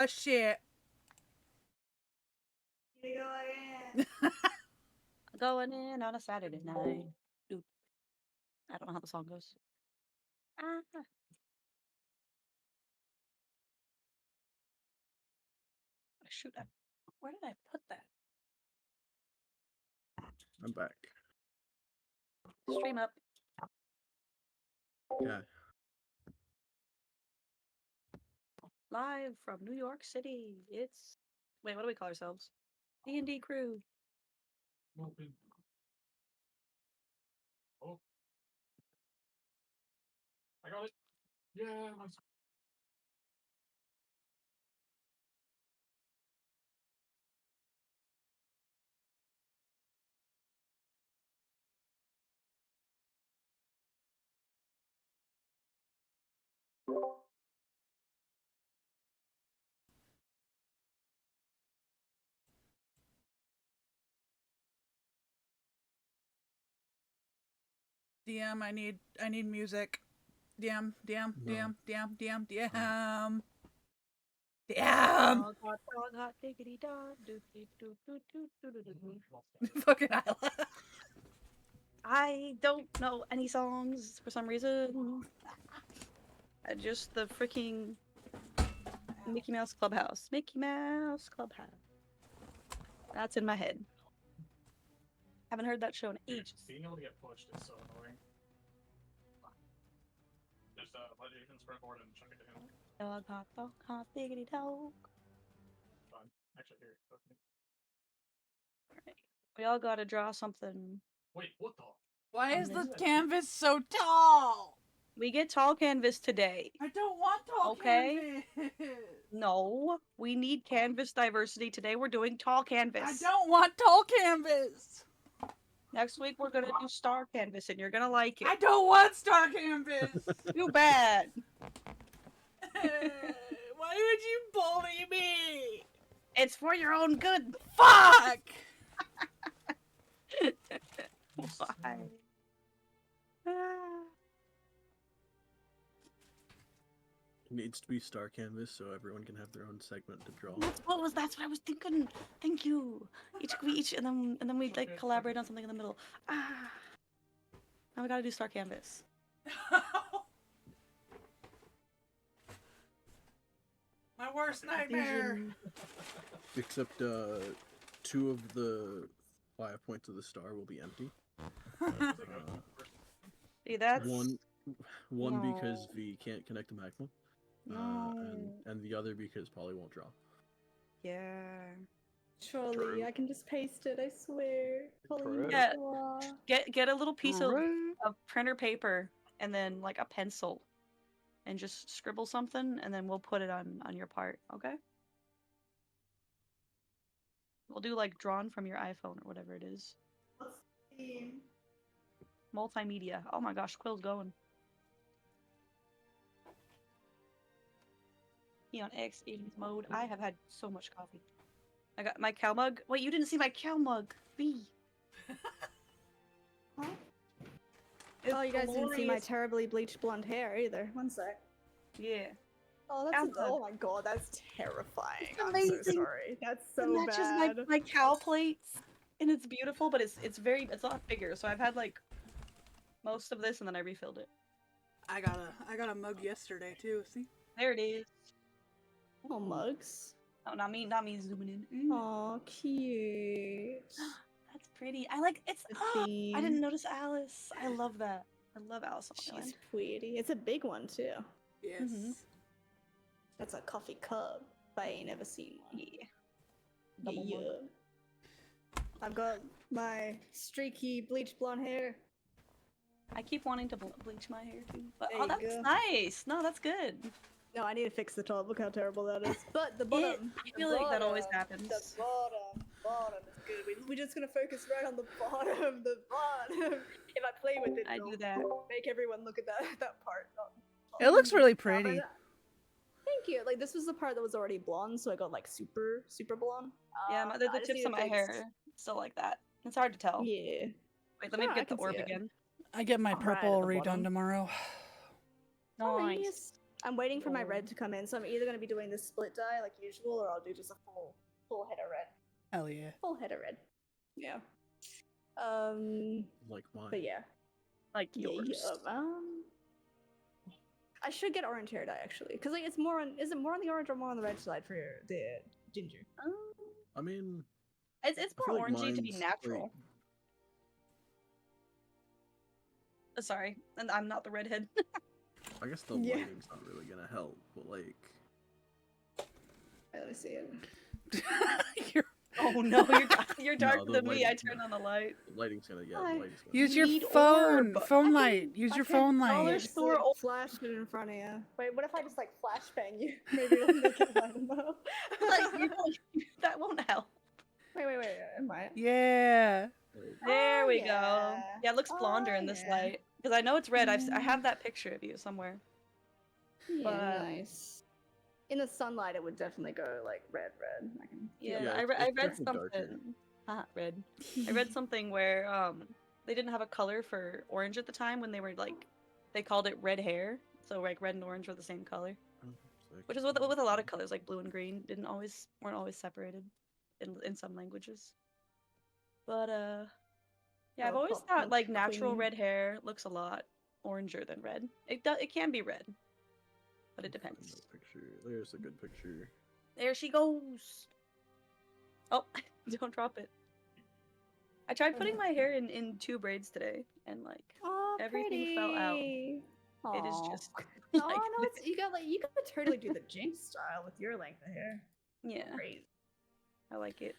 Oh shit. Going in on a Saturday night. Dude, I don't know how the song goes. Ah. Shoot, where did I put that? I'm back. Stream up. Yeah. Live from New York City. It's... Wait, what do we call ourselves? D&D crew. Oh. I got it. Yeah. DM, I need music. DM. No. Damn. Dog, hot, diggity dog. Fucking Isla. I don't know any songs for some reason. Just the freaking Mickey Mouse Clubhouse. Mickey Mouse Clubhouse. That's in my head. Haven't heard that show in ages. Being able to get pushed is so annoying. Just let Jason springboard and chuck it to him. Dog, hot, diggity dog. Fine. Actually, here. Alright. We all gotta draw something. Wait, what the? Why is the canvas so tall? We get tall canvas today. I don't want tall Okay. canvas. No, we need canvas diversity today. We're doing tall canvas. I don't want tall canvas. Next week we're gonna do star canvas and you're gonna like it. I don't want star canvas. Too bad. Why would you bully me? It's for your own good. Fuck. Why? It needs to be star canvas so everyone can have their own segment to draw. That's what I was thinking. Thank you. Each and then we like collaborate on something in the middle. Ah. Now we gotta do star canvas. My worst nightmare. Except 2 of the 5 points of the star will be empty. See, that's one No. because V can't connect to magma. No. And the other because Polly won't draw. Yeah. Surely, True. I can just paste it, I swear. True. Yeah. Get a little piece of printer paper and then like a pencil and just scribble something and then we'll put it on your part, okay? We'll do like drawn from your iPhone or whatever it is. What's the theme? Multimedia. Oh my gosh, Quill's going. He on X Games mode. I have had so much coffee. I got my cow mug. Wait, you didn't see my cow mug. B. Huh? It's Oh, you guys didn't see my glorious. terribly bleached blonde hair either. One sec. Yeah. Oh, that's Cow mug. oh my god, that's terrifying. It's I'm so amazing. sorry. That's It so matches bad. my cow plates, and it's beautiful, but it's a lot bigger. So I've had like most of this, and then I refilled it. I got a mug yesterday too. See? There it is. Oh, mugs. Oh, not me zooming in. Oh, cute. That's pretty. I like it's. The I theme. didn't notice Alice. I love that. I love Alice on She's Wonderland. pretty. It's a big one too. Yes. Mhm. That's a coffee cup. I ain't never seen one. Yeah. Yeah, Double mug. yeah. I've got my streaky bleached blonde hair. I keep wanting to bleach my hair too. But There oh, you that's go. nice. No, that's good. No, I need to fix the top. Look how terrible that is. But the bottom. I feel like that always happens. The bottom is good. We're just gonna focus right on the bottom. The bottom. If I play with it, I it'll do that. make everyone look at that part. It looks really Yeah, but pretty. Thank you. Like this was the part that was already blonde, so I got like super blonde. Yeah, the I just tips need of to my fix- hair still like that. It's hard to tell. Yeah. Wait, let me Yeah, I get the can see orb it. again. I get my Right at purple the redone bottom. tomorrow. Oh, Nice. nice. I'm waiting for my red to come in, so I'm either gonna be doing this split dye like usual, or I'll do just a full head of red. Hell yeah. Full head of red. Yeah. Like mine. But yeah. Like Yeah, yours. I should get orange hair dye actually, because like it's more on. Is it more on the orange or more on the red side for the ginger? I mean, It's I more feel like orangey to be mine's, natural. Sorry, and I'm not the redhead. I guess the Yeah. lighting's not really gonna help, but like, Let me see it. You're- Oh no, you're darker the than me. I lighting- turned on the light. the lighting's gonna Hi. the lighting's gonna. Use your Need phone. orb. Phone I light. can- Use I your can phone dollar light. Just, store like, orb. flash it in front of you. Wait, what if I just like flashbang you? Maybe it'll make it light though. Like, that won't help. Wait, am I? Yeah. There Oh, we go. yeah. Yeah, it looks blonder in this yeah. light because I know it's red. I have that picture of you somewhere. Yeah, But- nice. In the sunlight, it would definitely go like red. I can feel Yeah, Yeah, I it's read definitely something. darker. Red. I read something where they didn't have a color for orange at the time when they were like they called it red hair. So like red and orange were the same color, which is with a lot of colors like blue and green weren't always separated in some languages. But yeah, I've Oh, always pop thought pink like natural queen. red hair looks a lot oranger than red. It can be red, but it Find depends. that picture. There's a good picture. There she goes. Oh, don't drop it. I tried putting my hair in 2 braids today, and like Oh, everything fell out. pretty. it is Aw. just Oh like no, it's you could totally do the Jinx style with your length of hair. yeah, Great. I like it.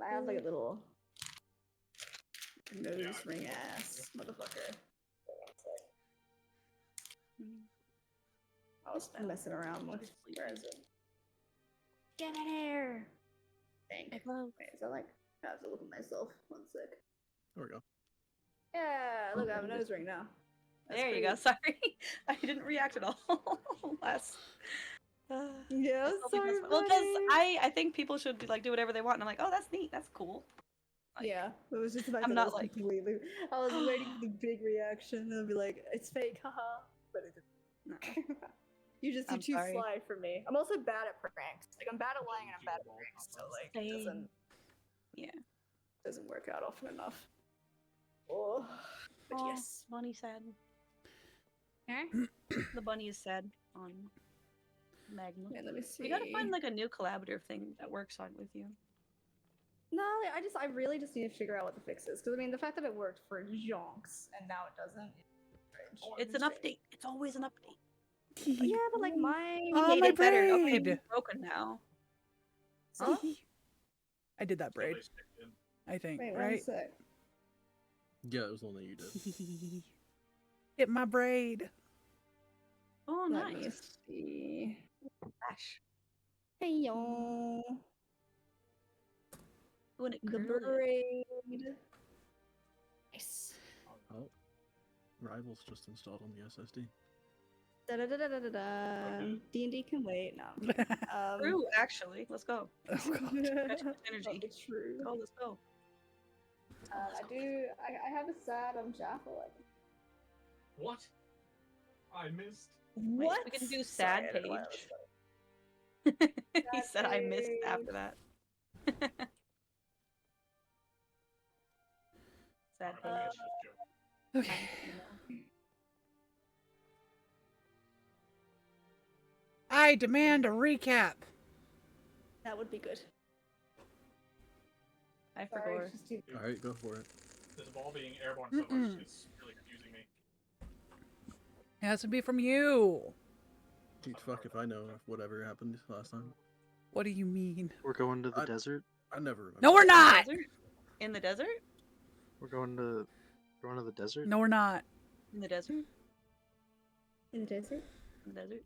I have like a little nose ring ass motherfucker. I was messing around with. Where is it? Get in here. Think. Wait, is that like? I have to look at myself. 1 sec. There we go. Yeah, look, I have a nose ring now. That's There you pretty- go. Sorry, I didn't react at all last. Yeah, I'll be sorry, best- well, because buddy. I think people should like do whatever they want, and I'm like, oh, that's neat, that's cool. Like, Yeah, it was just the fact I'm that not I was like- completely. I was waiting for the big reaction and be like, "It's fake, haha," but it no. didn't. You're I'm too sorry. sly for me. I'm also bad at pranks. Like I'm bad at lying and I'm bad at pranks. So like it Same. Yeah. doesn't work out often enough. Oh, but Aw, yes. Bunny sad. The bunny is sad on Magma. Wait, let me see. We gotta find like a new collaborative thing that works on with you. No, I really just need to figure out what the fix is. Because I mean, the fact that it worked for Jonks and now it doesn't. Is strange. It's an update. It's always an update. Yeah, but like mine. Oh, Made my it better. Okay, braid. it's broken now. Huh? I did that braid, I think, Wait, right? 1 sec. Yeah, it was the one that you did. Hit my braid. Oh, Let me nice. see. Gosh. Hey yo. Doing it The curly. braid. Nice. Oh, Rivals just installed on the SSD. Da da da da da da da. D&D can wait. No. True, actually. Let's go. Oh, God. Catch up energy. It's true. Go, let's go. I have a sad Jaffa. What? I missed. Wait, What? we can do Sorry, sad I don't know why I page. was He said I missed page. after that. Sad Alright, maybe page. it's just a joke. Okay. I demand a recap. That would be good. I Sorry, forgot. it's just too- All right, go for it. This ball being airborne so much, Mm-mm. it's really confusing me. It has to be from you. Dude, fuck if I know whatever happened last time. What do you mean? We're going to the I- desert. I never remember. No, we're not. Desert? In the desert? We're going to the desert. No, we're not. In the desert? In the desert? In the desert?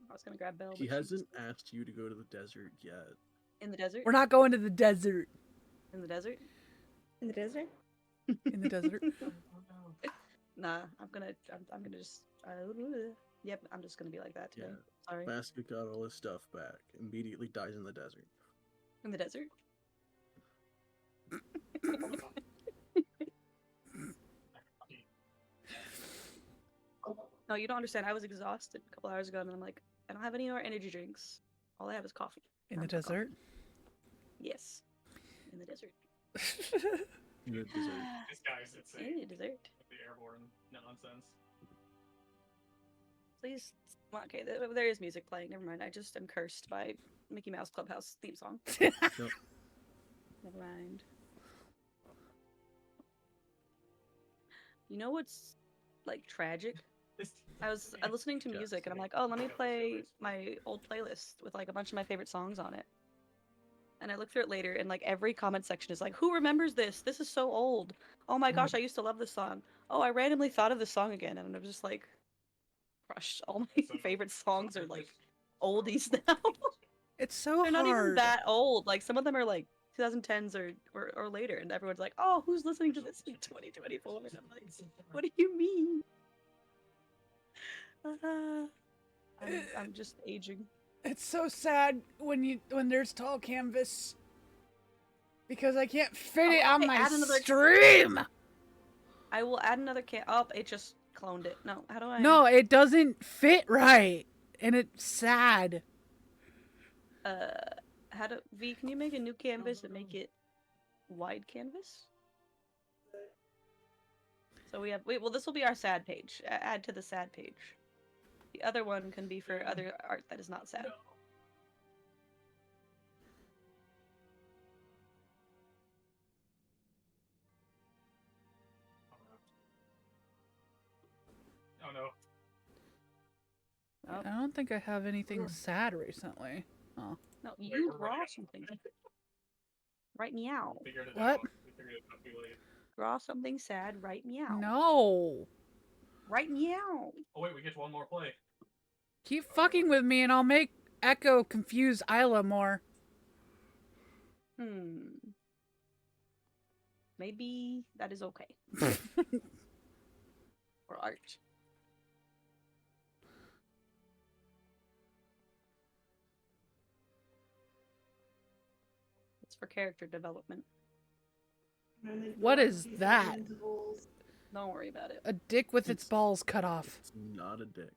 I was gonna grab Belle. He but she hasn't was- asked you to go to the desert yet. In the desert? We're not going to the desert. In the desert? In the desert? In the desert. Nah, I'm gonna just. Yep, I'm just gonna be like that today. Yeah. Sorry. Basket got all his stuff back. Immediately dies in the desert. In the desert? No, you don't understand. I was exhausted a couple hours ago, and I'm like, I don't have any more energy drinks. All I have is coffee. In the Time for coffee. desert? Yes. In the desert. The dessert. Disguised, it's In the desert. the airborne nonsense. Please. Well, okay, there is music playing. Never mind. I just am cursed by Mickey Mouse Clubhouse theme song. Yep. Never mind. You know what's like tragic? I was listening to Yes. music and I'm like, oh, let me play my old playlist with like a bunch of my favorite songs on it. And I looked through it later and like every comment section is like, who remembers this? This is so old. Oh my gosh, I used to love this song. Oh, I randomly thought of this song again and I'm just like crushed. All my favorite songs are like oldies now. It's so They're not even hard. that old. Like some of them are like 2010s or later and everyone's like, oh, who's listening to this in 2024? And I'm like, what do you mean? I'm just aging. It's so sad when there's tall canvas because I can't fit it on okay, my add another- stream. I will add another Oh, it just cloned it. No, how do I? No, it doesn't fit right, and it's sad. How do V? Can you make a new canvas and make it wide canvas? So we have. Wait, well, this will be our sad page. Add to the sad page. The other one can be for other art that is not sad. Oh no. Oh. I don't think I have anything sad recently. Oh. No, Wait, you we're draw running. something. Write meow. Figured it What? out. We figured it out too late. Draw something sad. Write meow. No. Write meow. Oh wait, we get one more play. Keep fucking with me and I'll make Echo confuse Isla more. Maybe that is okay. Or art. It's for character development. What is that? Don't worry about it. A dick with its balls cut off. It's not a dick.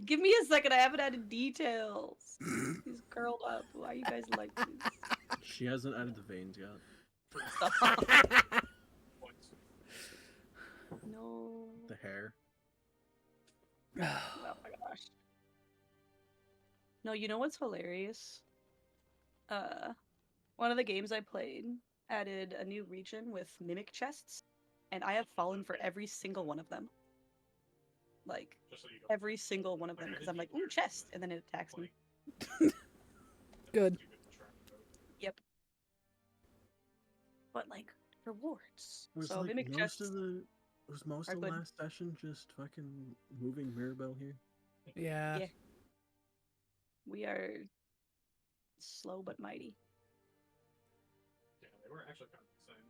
Give me a second, I haven't added details. He's curled up. Why you guys like this? She hasn't added the veins yet. Points. No. The hair. Oh my gosh. No, you know what's hilarious? One of the games I played added a new region with mimic chests, and I have fallen for every single one of them. Like, Just so you know. every single one of them, because I'm like, ooh, chest, and then it attacks me. Good. Yep. But, like, rewards. Was So, like mimic most chests. of the most are of the good. last session just fucking moving Mirabelle here? Yeah. Yeah. We are slow but mighty. Yeah, they were actually kind of the same.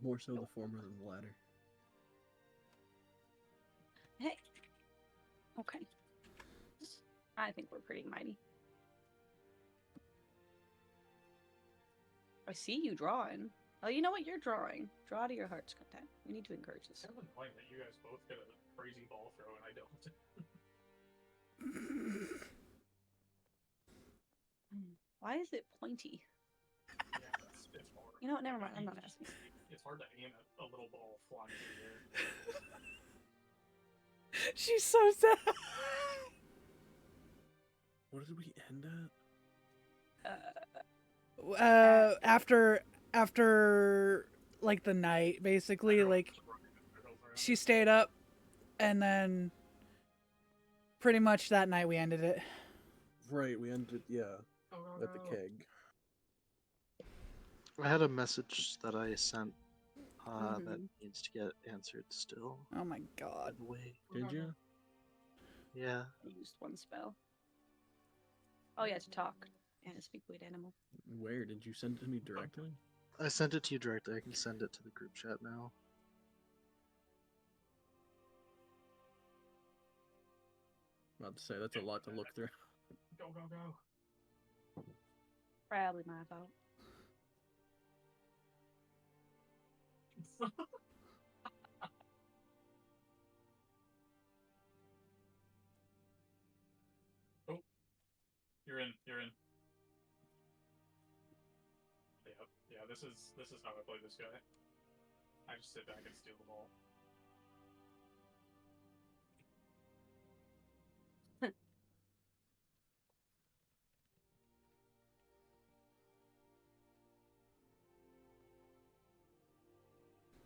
More so the former than the latter. Hey. Okay. I think we're pretty mighty. I see you drawing. Oh, you know what? You're drawing. Draw to your heart's content. We need to encourage this. It's kind of annoying that you guys both get a crazy ball throw and I don't. Why is it pointy? Yeah, it's hard. You know what? Never mind. I'm not asking. It's hard to aim at a little ball flying through the air. She's so sad. What did we end at? After like the night, basically, Everyone like just running in circles around she it. stayed up, and then pretty much that night we ended it. Right, we ended Oh, at the keg. I had a message that I sent that Mhm. needs to get answered still. Oh my By god. the way, Did you? yeah. I used one spell. Oh yeah, to talk and speak with animal. Where did you send it to me directly? I sent it to you directly. I can send it to the group chat now. About to say that's a lot to look through. Go, go, go. Probably my fault. You're in. You're in. Yep. Yeah. This is how I play this guy. I just sit back and steal the ball.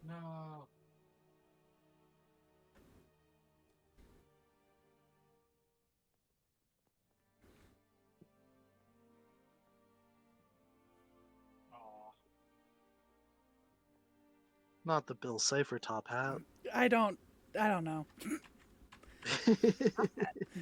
No. Aw. Not the Bill Cipher top hat. I don't know.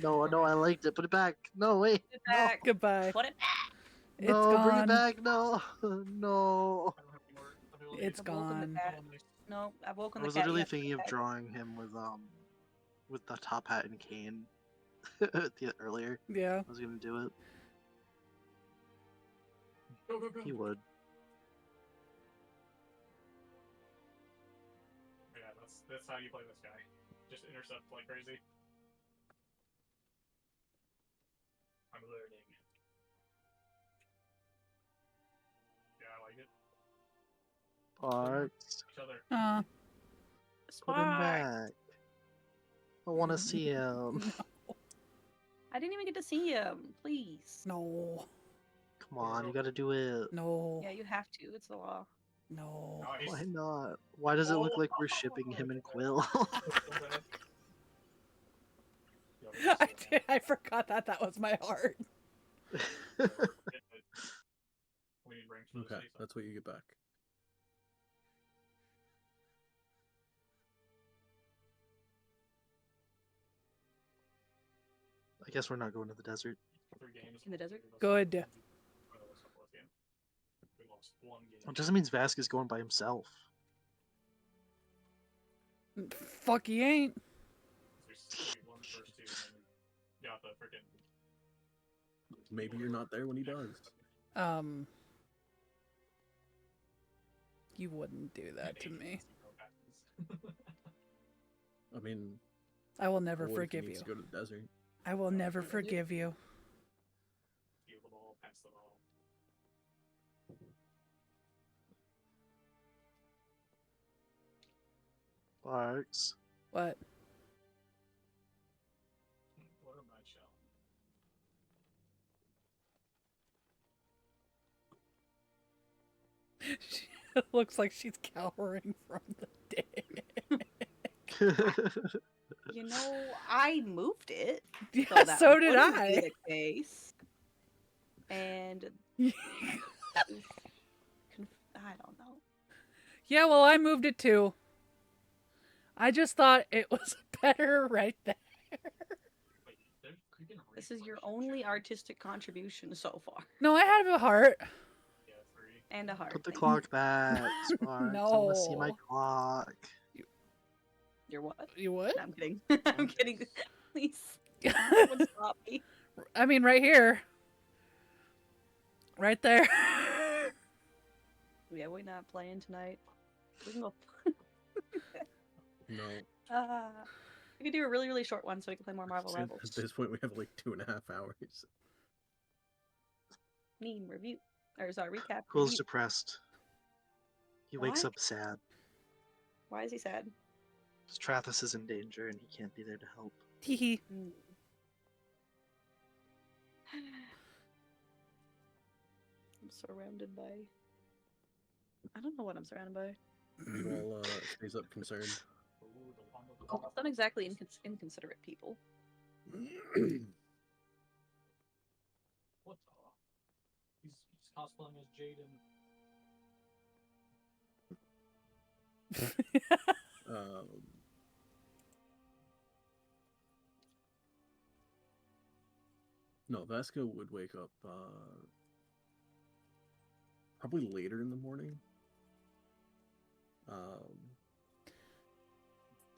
No, I liked it. Put it back. No, wait. Put it back. Goodbye. Put it back. It's No, bring it gone. back. No, no. I don't have any more ability. It's I've woken the gone. cat. Oh, nice. No, I've woken I the was cat. literally You have to thinking put of it back. drawing him with the top hat and cane earlier. Yeah. I was gonna do it. Go, go, go. He would. Yeah, that's how you play this guy. Just intercept like crazy. I'm learning. Yeah, I like it. Parks. Each other. Put him Spark. back. I want to see him. I didn't even get to see him. Please. No. Come on, you gotta do it. No. Yeah, you have to. It's the law. No. Nice. Why not? Why does it look like we're shipping him and Quill? I forgot that was my heart. We need ranks for the Okay, season. that's what you get back. I guess we're not going to the desert. 3 games. In the desert? Good. We lost 1 game. It just means Vask is going by himself. Fuck, he ain't. We won the first 2, and then we got the freaking. Maybe you're not there when he does. You wouldn't do that to me. I mean, I will never what if he forgive needs you. to go to the desert? I will never forgive you. Steal the ball, pass the ball. Parks. What? What am I showing? It looks like she's cowering from the dead. You know, I moved it. Yeah, that so did wouldn't be I. the case. And I don't know. Yeah, well, I moved it too. I just thought it was better right there. Wait, there's freaking This is your reflection only check. artistic contribution so far. No, I have a heart. Yeah, 3. And a heart. Put the Thank clock back, Sparks. I want to see my No. clock. you. You're what? You would? No, I'm kidding. I'm kidding. Please. Someone stop me. I mean, right here. Right there. Yeah, we're not playing tonight. We can go. No. We could do a really, really short one so we can play more Marvel At Rivals. this point, we have like 2.5 hours. Meme review. Or sorry, recap. Quill's review. depressed. He wakes Why? up sad. Why is he sad? Because Trathus is in danger and he can't be there to help. Teehee. Hmm. I'm surrounded by. I don't know what I'm surrounded by. Meanwhile, stays up concerned. Ooh, the one with the Oh, it's not exactly inconsiderate people. What the? He's cosplaying as Jaden. No, Vasco would wake up probably later in the morning.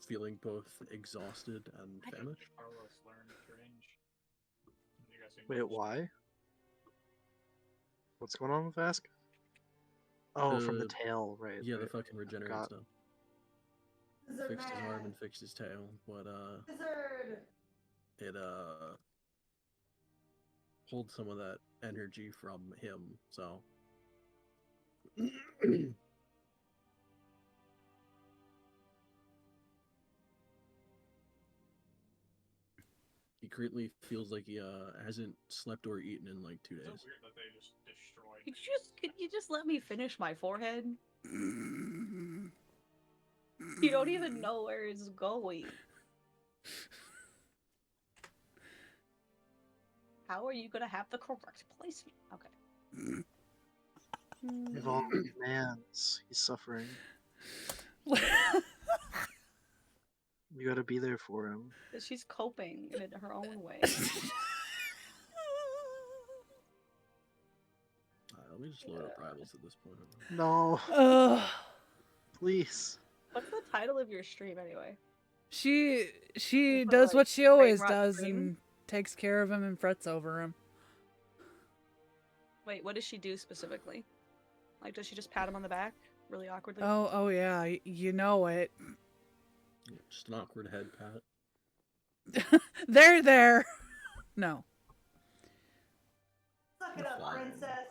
Feeling both exhausted and I think famished. Carlos learned Strange. You guys seen Wait, Strange? why? What's going on with Vask? Oh, from the The- tail, right. Yeah, the right. fucking regenerate forgot. stuff. Lizard Fixed his arm man. and fixed his tail, but Lizard. it hold some of that energy from him. So he currently feels like he hasn't slept or eaten in like 2 It's so days. weird that they just destroyed. Could you just let me finish my forehead? You don't even know where it's going. How are you gonna have the correct placement? Okay. Evolved man's. He's suffering. You gotta be there for him. She's coping in her own way. Let me just load up rivals at this point. No, Ugh. please. What's the title of your stream anyway? She Put, does like, what she always Brainrot does Stream? and takes care of him and frets over him. Wait, what does she do specifically? Like, does she just pat him on the back really awkwardly? Oh yeah, you know it. Just an awkward head pat. There. No. Suck it up, Fine. princess.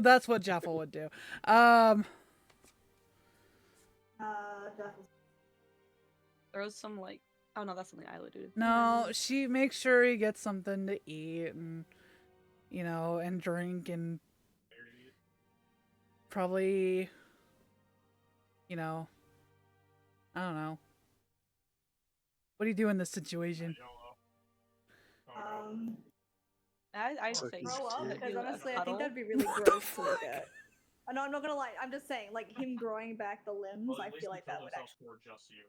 That's what Jaffa would do. Duffel. There was some like, oh no, that's something Isla do. No, she makes sure he gets something to eat and, you know, and drink and probably, you know, I don't know. What do you do in this situation? I'd Suck say his Grow up, tit. because do a honestly, I think cuddle. that'd be really gross to look at. No, I'm not gonna lie. I'm just saying, like him growing back the limbs. Well, I at least feel he like that killed would himself actually. for just you.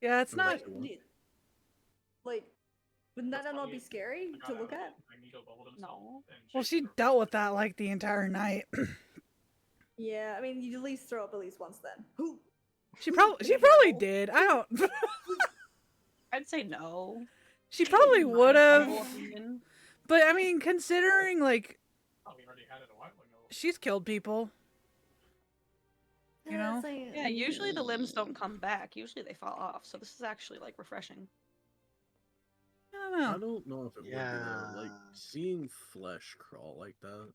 Yeah, it's not. Like, wouldn't that That's not why be he- scary I got to out look of at? it. Magneto bubbled himself No. and Well, chased she her dealt with over. that like the entire night. Yeah, I mean, you'd at least throw up at least once then. She probably did. I don't. I'd say no. She probably would have. Humble opinion. But I mean, considering like Oh, we already had it a while ago. she's killed people. You know? Yeah, usually the limbs don't come back. Usually they fall off. So this is actually like refreshing. I don't know. I don't know if it would be Yeah. though. Like seeing flesh crawl like that.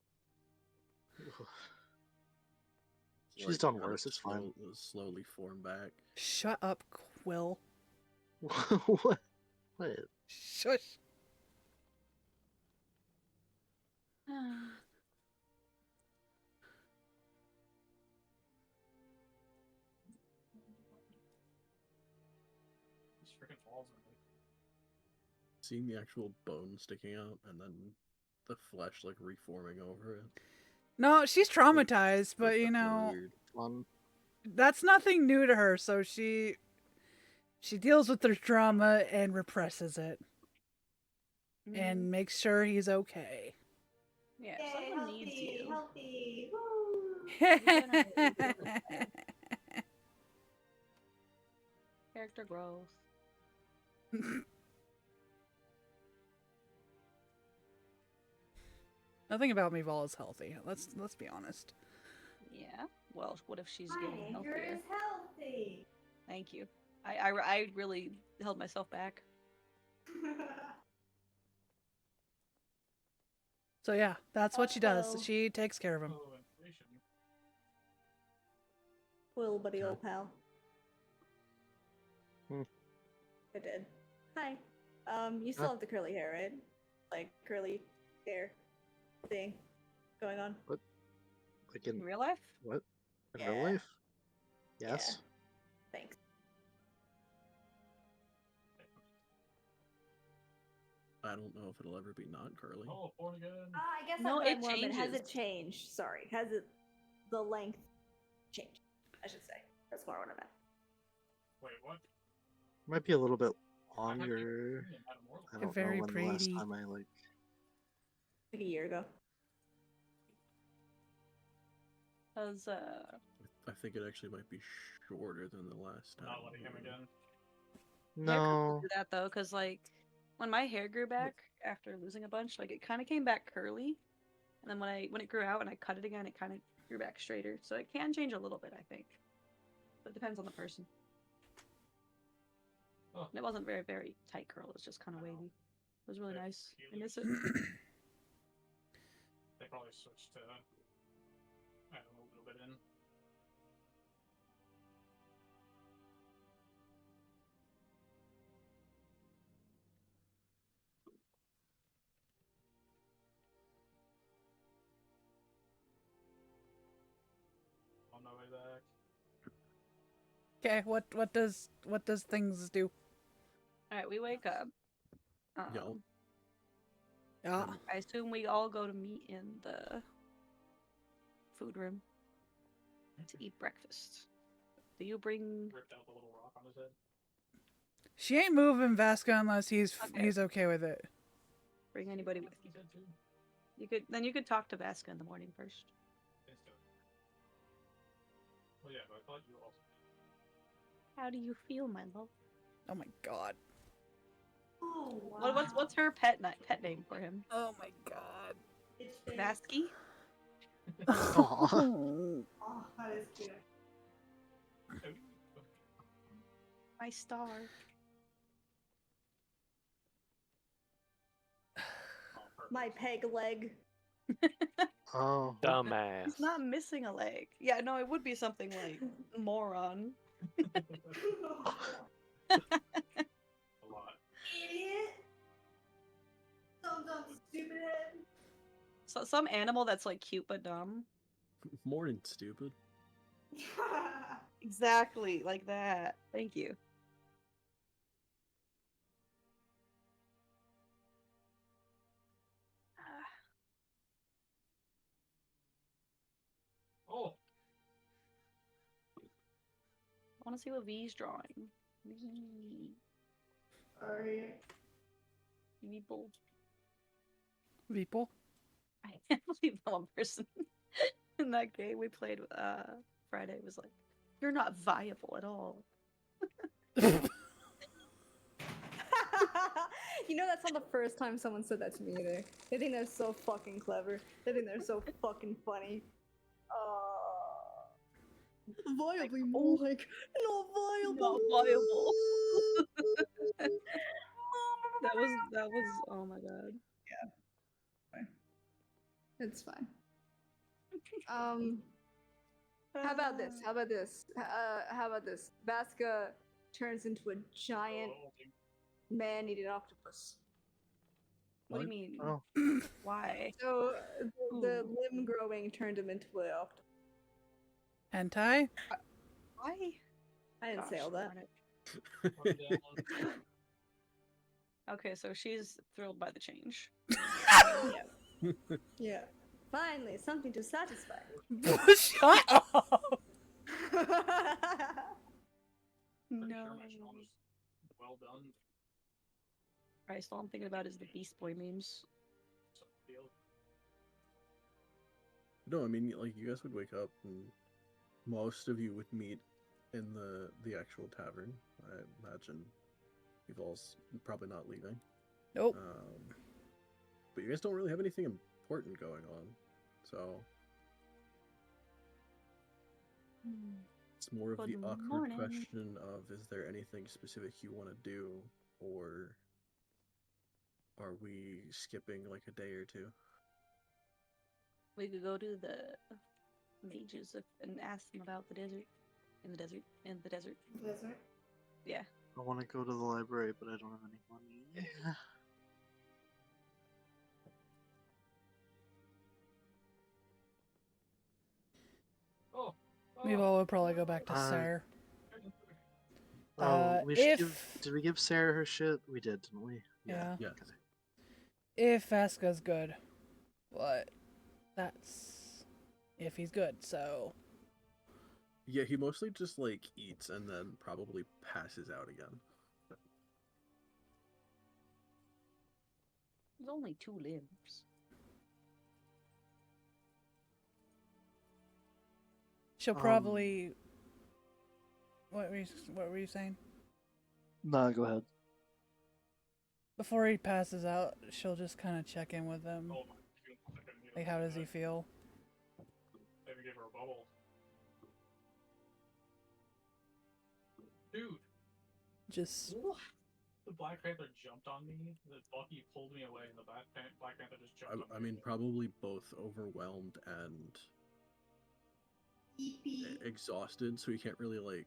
She's done worse, it's fine. Slowly form back. Shut up, Quill. What? What? Shush. These freaking balls are like, Seeing the actual bone sticking out and then the flesh like reforming over it. No, she's traumatized, but you That's kinda know, weird. Fun. that's nothing new to her, so she deals with her trauma and represses it and makes sure he's okay. Yeah, if someone needs you. Healthy. Character growth. Nothing about Meval is healthy. Let's be honest. Yeah. Well, what if she's My getting anchor healthier? is healthy. Thank you. I really held myself back. So yeah, that's what she does. Uh-oh. She takes care of him. oh, inflation. Quill, buddy, Okay. old pal. Hmm. I did. Hi. You still have the curly hair, right? Like curly hair thing going on. Like In in real life? what? In Yeah. real life? Yes. Thanks. I don't know if it'll ever be not curly. Oh, born again. I guess No, that's what it I more meant. Has it changes. changed? Sorry. Has it the length changed? I should say. That's more what I meant. Wait, what? Might be a little bit I haven't longer. seen it at more I than- don't Very know when the last pretty. time I like. Like a year ago. Cause I think it actually might be shorter than the last time. Not letting him again. No. do that though, cause like when my hair grew back after losing a bunch, like it kind of came back curly, and then when it grew out and I cut it again, it kind of grew back straighter. So it can change a little bit, I think. But it depends on the person. Oh. And it wasn't very tight curl. It was just kind of wavy. It was really Yeah, nice. I Healy. miss it. They probably switched to, I don't know, a little bit in. On my way back. Okay, what does things do? Alright, we wake up. Yo. Yeah. I assume we all go to meet in the food room to eat breakfast. Do you bring... Ripped out the little rock on his head. She ain't moving Vaska unless he's Okay. okay with it. bring anybody with you? He said too. You could talk to Vaska in the morning first. Let's do it. Well, yeah, but I thought you also. How do you feel, my love? Oh my god. Oh, wow. What's her pet name for him? Oh my god. It's fake. Vasky? Aw. Oh, that is cute. My star. Oh, perfect. My peg leg. Oh. Dumbass. He's not missing a leg. Yeah, no, it would be something like moron. A lot. Idiot. Dumb, stupid head. So some animal that's like cute but dumb. More than stupid. Exactly, like that. Thank you. Oh, I want to see what V's drawing. V. Sorry. Veeple. Veeple? I can't believe that one person in that game we played Friday was like, "You're not viable at all." You know, that's not the first time someone said that to me either. They think they're so fucking clever. They think they're so fucking funny. Viably more like, not viable. Not viable. that was oh my god. It's fine. How about this? How about this? How about this? Vaska turns into a giant oh, man-eating octopus. What do What? you mean? Oh. Why? So the Ooh. limb growing turned him into an octopus. Hentai? Why? I didn't say Gosh, all that. darn it. one down. Okay, so she's thrilled by the change. Yeah. Finally, something to satisfy. Shut up! No. Pretty sure my channel was well done. Alright, so all I'm thinking about is the Beast Boy memes. So feel. No, I mean, like, you guys would wake up and most of you would meet in the actual tavern. I imagine you've all probably not leaving. Nope. But you guys don't really have anything important going on, so it's more of the Good awkward morning. question of, is there anything specific you want to do, or are we skipping like a day or two? We could go to the mages and ask them about the desert. In the desert. In the desert. Desert. Yeah. I want to go to the library, but I don't have any money. Oh, We oh. will probably go back to Sarah. Oh, we should give. If Did we give Sarah her shit? We did, didn't we? Yeah. Yes. Okay. if Vaska's good, but that's if he's good. So Yeah, he mostly just like eats and then probably passes out again. There's only 2 limbs. she'll probably. What were you saying? Nah, go ahead. Before he passes out, she'll just kind of check in with him. Oh my goodness, I couldn't get Like, him how to does do he that. feel? Maybe give her a bubble. Dude, Just the Black Panther jumped on me, the Bucky pulled me away, and the Black Panther just jumped on me. I mean, probably both overwhelmed and exhausted, so he can't really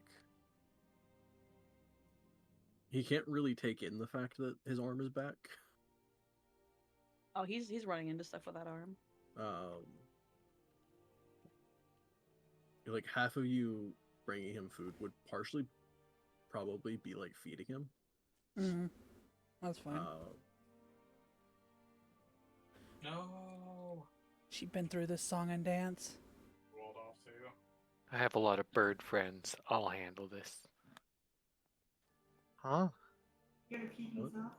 he can't really take in the fact that his arm is back. Oh, he's running into stuff with that arm. Like half of you bringing him food would partially probably be like feeding him. Mm-hmm. That's fine. No. She'd been through this song and dance. Rolled off too. I have a lot of bird friends. I'll handle this. Huh? You're gonna pee things off?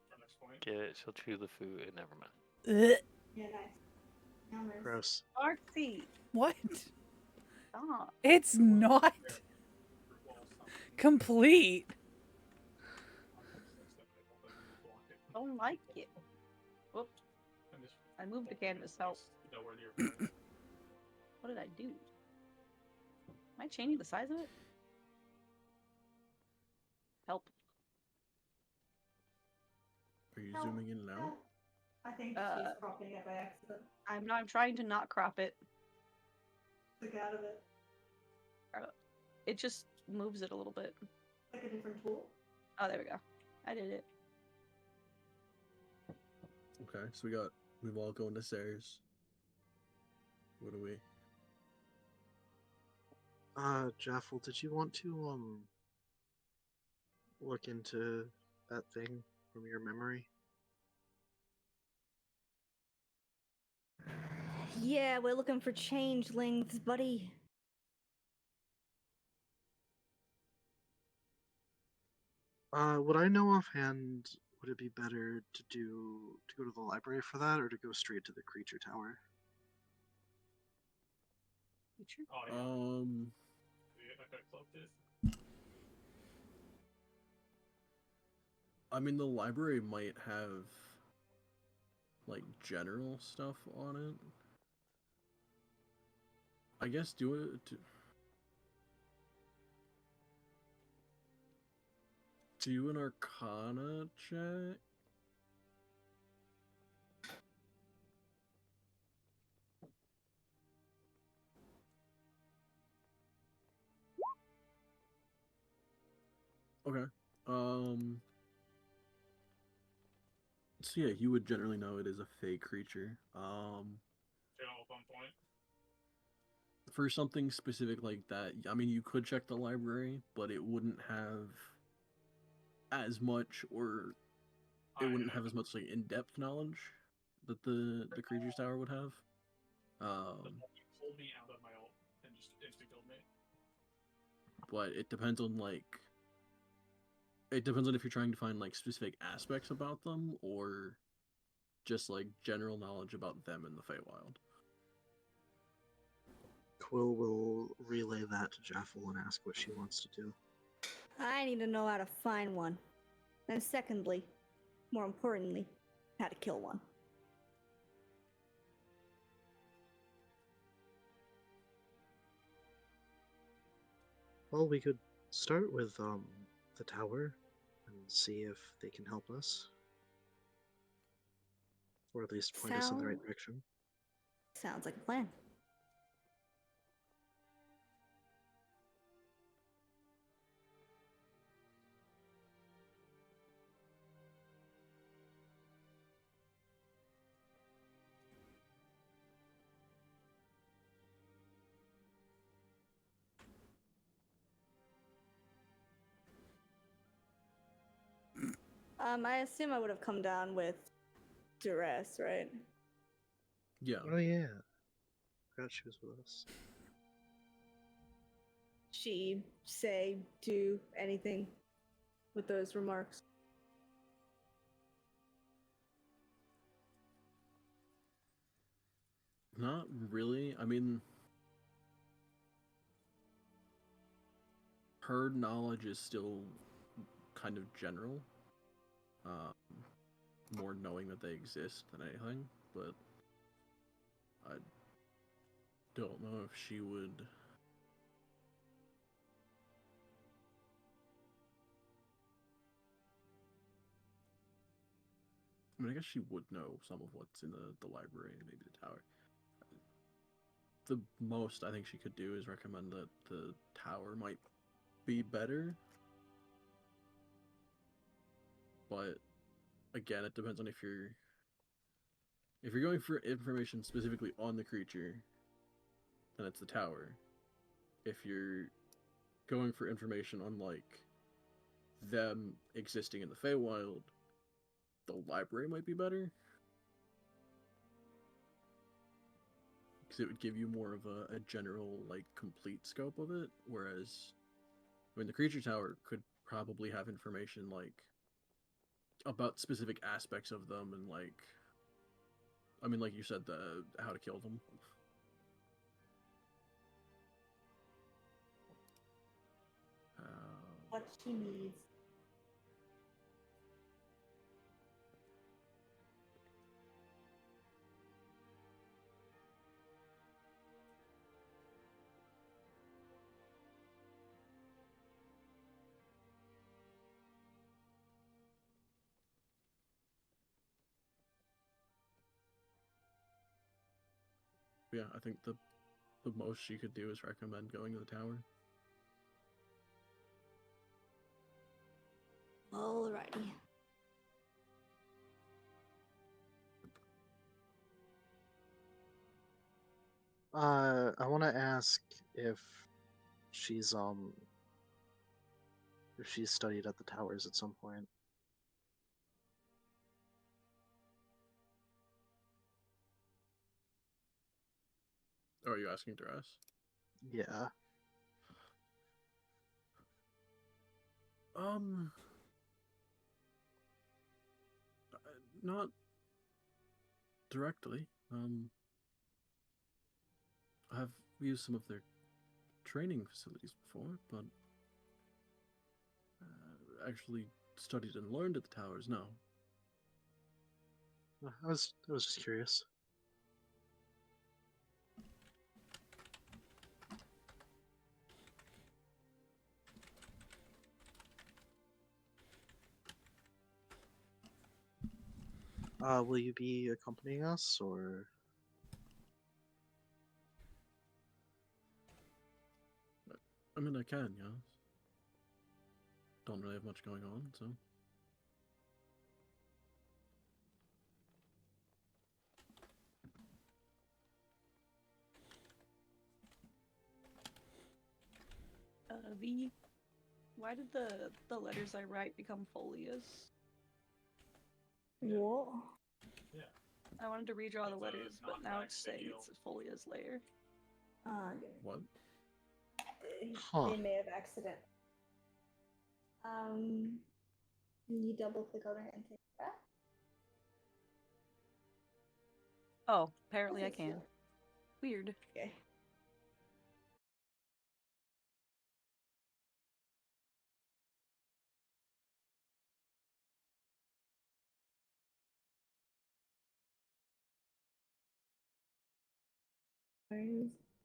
For next point. Get it? She'll chew the food. Never mind. Ugh. Yeah, nice. Now there's- Gross. Artsy. What? Stop. It's not complete. Don't like it. Whoops. I moved the canvas. Help. Nowhere near. What did I do? Am I changing the size of it? Are Help. you No, zooming in and out? I think Uh, she's cropping it by accident. I'm trying to not crop it. Took out of it. It just moves it a little bit. Like a different tool. Oh, there we go. I did it. Okay, so we've all going to stairs. What do we? Jaffel, did you want to look into that thing from your memory? Yeah, we're looking for changelings, buddy. Would I know offhand, would it be better to go to the library for that, or to go straight to the creature tower? Oh yeah. Yeah, I could cloak this. I mean, the library might have like general stuff on it. I guess do it. Do an Arcana check. Okay. So yeah, you would generally know it is a fey creature. General fun point. For something specific like that, I mean, you could check the library, but it wouldn't have as much, or it wouldn't have as much like in-depth knowledge that the creature's tower would have. The Bucky pulled me out of my ult and just instant killed me. But it depends on if you're trying to find like specific aspects about them, or just like general knowledge about them in the Feywild. Quill will relay that to Jaffel and ask what she wants to do. I need to know how to find one. And secondly, more importantly, how to kill one. Well, we could start with the tower and see if they can help us, or at least point us in the right direction. Sounds like a plan. I assume I would have come down with duress, right? Yeah. Oh yeah, forgot she was with us. She say, do anything with those remarks? Not really. I mean, her knowledge is still kind of general. More knowing that they exist than anything, but I don't know if she would. I mean, I guess she would know some of what's in the library and maybe the tower. The most I think she could do is recommend that the tower might be better. But again, it depends on if you're going for information specifically on the creature, then it's the tower. If you're going for information on like them existing in the Feywild, the library might be better. Because it would give you more of a general, like, complete scope of it. Whereas, I mean, the creature tower could probably have information, like, about specific aspects of them and, like, I mean, like you said, how to kill them. What she needs. Yeah, I think the most she could do is recommend going to the tower. Alrighty. I want to ask if she's studied at the towers at some point. Oh, are you asking Dress? Yeah. Not directly. I've used some of their training facilities before, but actually studied and learned at the towers, no. I was just curious. Will you be accompanying us, or? I mean, I can, yes. Don't really have much going on, so. V, why did the letters I write become folias? What? Yeah. I wanted to redraw the It's a letters, but now it's knockback saying video. it's a folias layer. What? Huh. They may have accident. Can you double click on it and take that? Oh, apparently I Okay, can. so- Weird. Okay.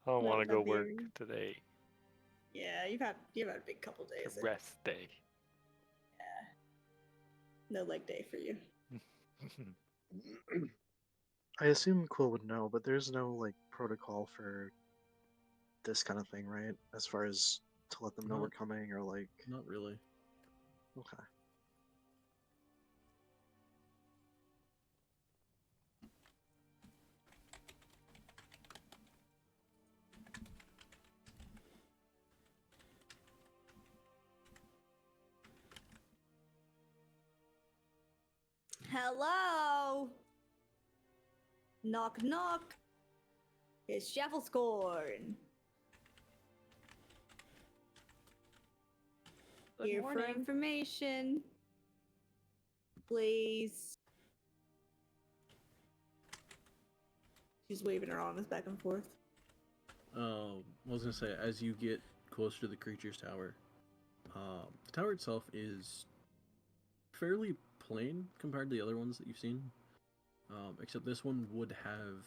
I don't want to go work today. Yeah, you've had a big couple days. It's a rest day. Yeah. No leg day for you. I assume Quill would know, but there's no like protocol for this kind of thing, right? As far as to let them know we're coming, or like. Not really. Okay. Hello. Knock knock. It's Shufflescorn. Good Here for morning. information. Please. She's waving her arms back and forth. I was gonna say, as you get closer to the creature's tower, the tower itself is fairly plain compared to the other ones that you've seen. Except this one would have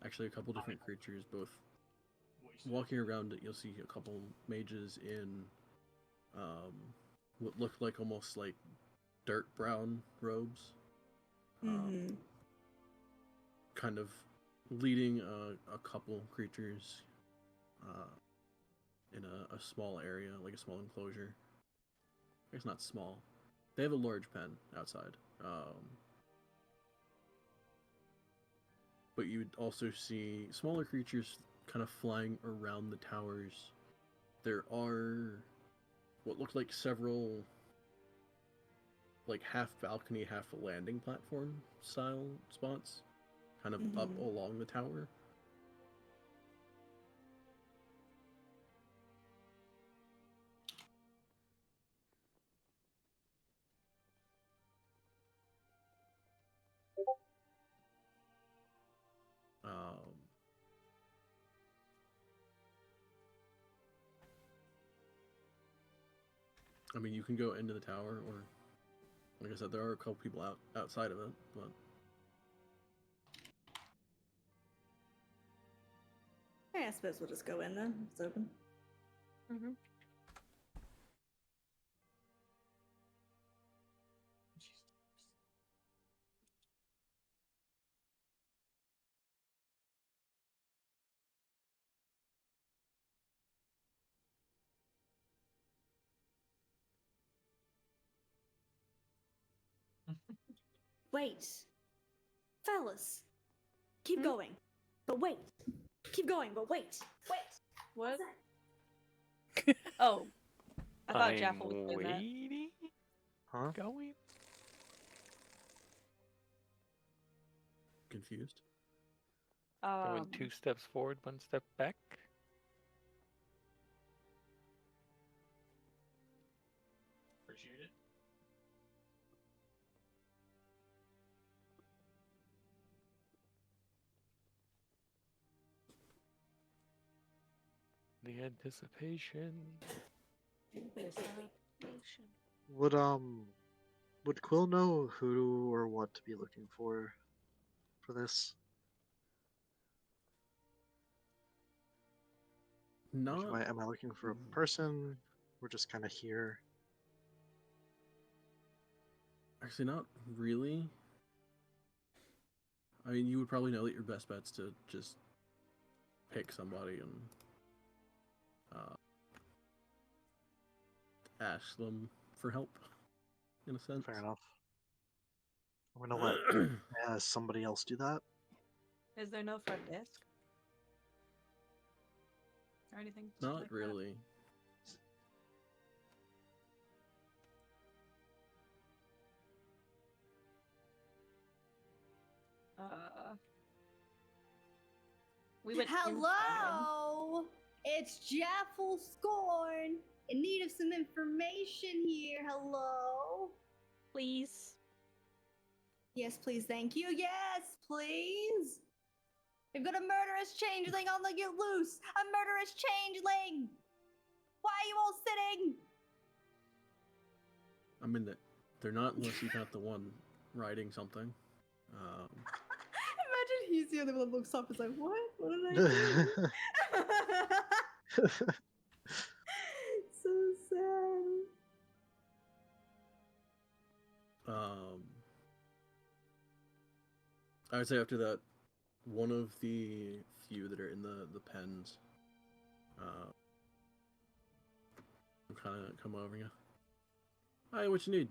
actually a couple different creatures, both walking around it. You'll see a couple mages in what look like almost like dirt brown robes, Mm-hmm. kind of leading a couple creatures in a small area, like a small enclosure. It's not small. They have a large pen outside. But you would also see smaller creatures kind of flying around the towers. There are what look like several like half balcony, half landing platform style spots kind of up Mhm. along the tower. Um, I mean, you can go into the tower, or like I said, there are a couple people outside of it, but Yeah, I suppose we'll just go in then. It's open. Mm-hmm. Wait. Fellas. Keep Hmm? going. But wait. Keep going, but wait. Wait. What? What's Oh, I thought I'm Jaffel was doing that. waiting. Huh? Going. confused. Going 2 steps forward, 1 step back. Appreciate it. The anticipation. Would Quill know who or what to be looking for this? Like, Not am I looking for a person? We're just kind of here. actually, not really. I mean, you would probably know that your best bet's to just pick somebody and ask them for help, in a sense. Fair enough. I'm gonna let somebody else do that. Is there no front desk? Or anything? Not like really. That? We went inside. Hello! It's Jaffel Scorn! In need of some information here. Hello? Please. Yes, please, thank you. Yes, please! We've got a murderous changeling on the get loose! A murderous changeling! Why are you all sitting? I mean, they're not unless you got the one riding something. Imagine he's the only one that looks up and is like, what? What did I do? So sad. I would say after that, one of the few that are in the pens, kind of come over and go, "Hi, what you need?"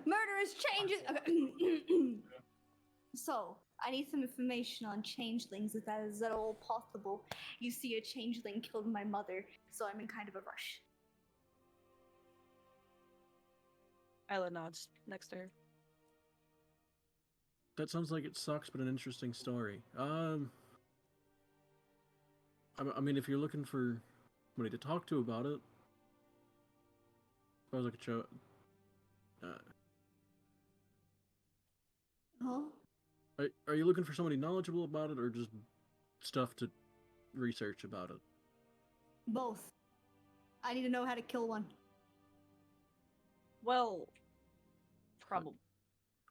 Murderous changes. So, I need some information on changelings, if that is at all possible. You see, a changeling killed my mother, so I'm in kind of a rush. Isla nods next to her. That sounds like it sucks, but an interesting story. I mean, if you're looking for somebody to talk to about it, I suppose I could show. Huh? Are you looking for somebody knowledgeable about it, or just stuff to research about it? Both. I need to know how to kill one. Well, probably.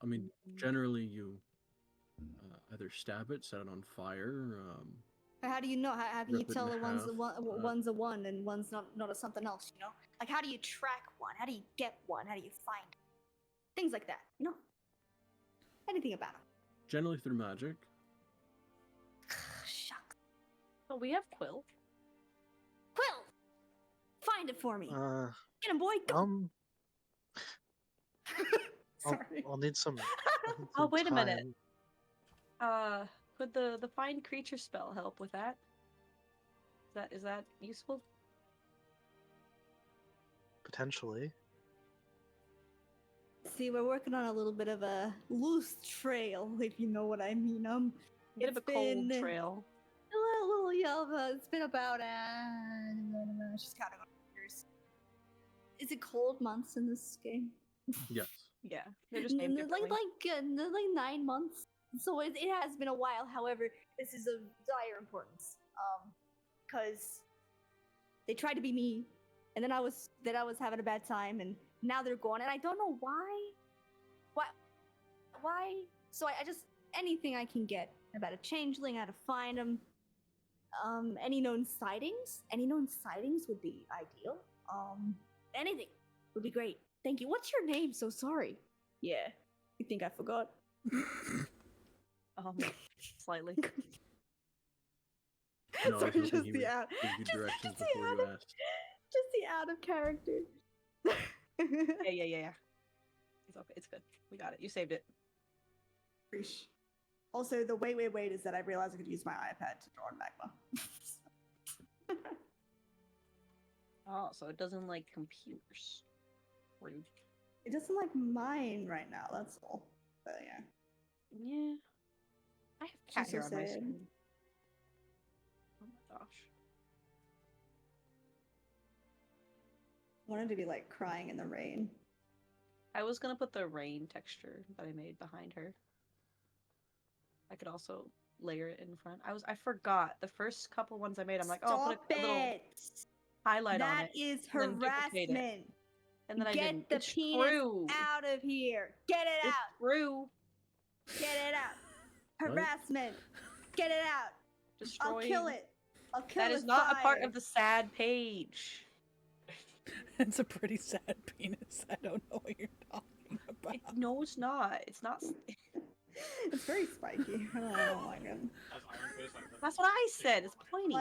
I mean, generally you either stab it, set it on fire. How do you know? How can you Rip it tell in that one's half, one's a one and one's not a something else? You know, like how do you track one? How do you get one? How do you find? things like that. You know, anything about them. Generally through magic. Shucks. Oh, we have Quill. Quill, find it for me. Uh, Get him, boy. Go. I'll, Sorry. I'll need some. I'll need Oh, some wait a minute. time. Could the find creature spell help with that? Is that useful? Potentially. See, we're working on a little bit of a loose trail, if you know what I mean. Bit of a cold trail. A little yellow. It's been about she's counting on her fingers. Is it cold months in this game? Yes. Yeah, they're just named differently. like 9 months. So it has been a while. However, this is of dire importance. Because they tried to be me, and then I was having a bad time, and now they're gone, and I don't know why. Why? So I just anything I can get about a changeling, how to find them. Any known sightings? Any known sightings would be ideal. Anything would be great. Thank you. What's your name? So sorry. Yeah, you think I forgot? Slightly. No, Sorry, I was just hoping he the would out. give you Just directions the before you out. asked. Just the out of character. Yeah. It's okay. It's good. We got it. You saved it. Preach. Also, the wait is that I realized I could use my iPad to draw on Magma. Oh, so it doesn't like computers. Rude. It doesn't like mine right now, that's all. But yeah. Yeah. I have cat She's hair so on my sad. screen. Oh my gosh. I wanted to be like crying in the rain. I was gonna put the rain texture that I made behind her. I could also layer it in front. I forgot the first couple ones I made. I'm like, oh, I'll put a little highlight on it. That is and then duplicate it. harassment. And then I Get didn't. the It's penis true. out of here. Get it It's out. true. Get it out. What? Harassment. Get it out. Destroying. I'll kill it. I'll kill it. That is with not a part fire. of the sad page. It's a pretty sad penis. I don't know what you're talking about. No, it's not. It's not. It's very spiky. I don't like it. Has Iron Fist like That's what I said. It's pointy.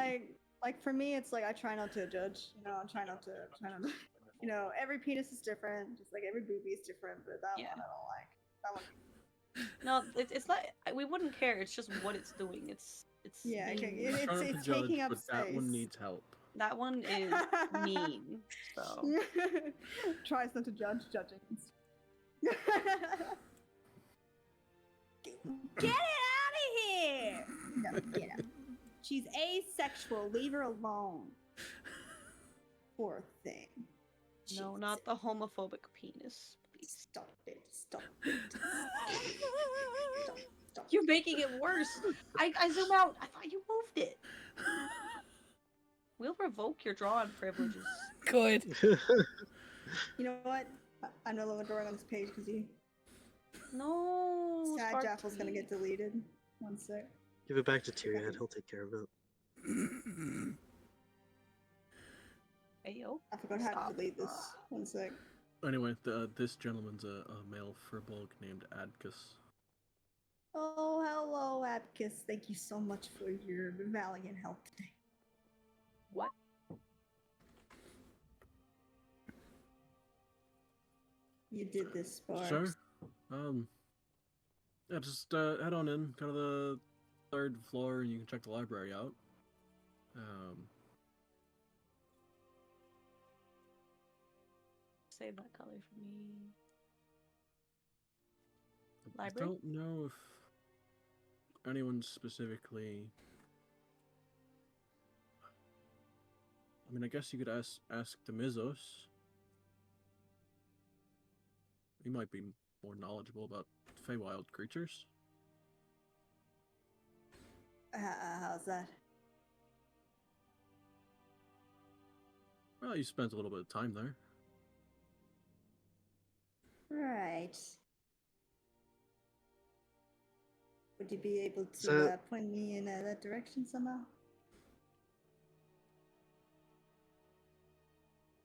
Like for me, it's like I try not to judge. You know, I try not to. You know, every penis is different. Just like every boobie is different. But that Yeah. one I don't like. That one. No, it's not. We wouldn't care. It's just what it's doing. It's Yeah, mean. okay, I'm trying it's to judge, taking up but that one space. needs help. That one is mean. So Tries not to judge, judging. Get it out of here! No, get out. She's asexual. Leave her alone. Poor thing. no, not the homophobic penis. Please. Stop it. Stop it. Stop. You're making it worse. I zoom out. I thought you moved it. We'll revoke your drawing privileges. Good. You know what? I'm no longer drawing on this page because you. No. Sad Sparky. Jaffel's gonna get deleted. One sec. Give it back to Tyrion. He'll take care of it. Hey yo. I forgot how Stop. to delete this. One sec. Anyway, this gentleman's a male furbolg named Adcus. Oh, hello, Abacus. Thank you so much for your valiant help today. What? You did this, Sparks. Sure. Yeah, just head on in, kind of the 3rd floor, and you can check the library out. Save that color for me. I Library? don't know if anyone specifically. I mean, I guess you could ask Demizos. He might be more knowledgeable about Feywild creatures. How's that? Well, you spent a little bit of time there. Right. Would you be able to So- point me in that direction somehow?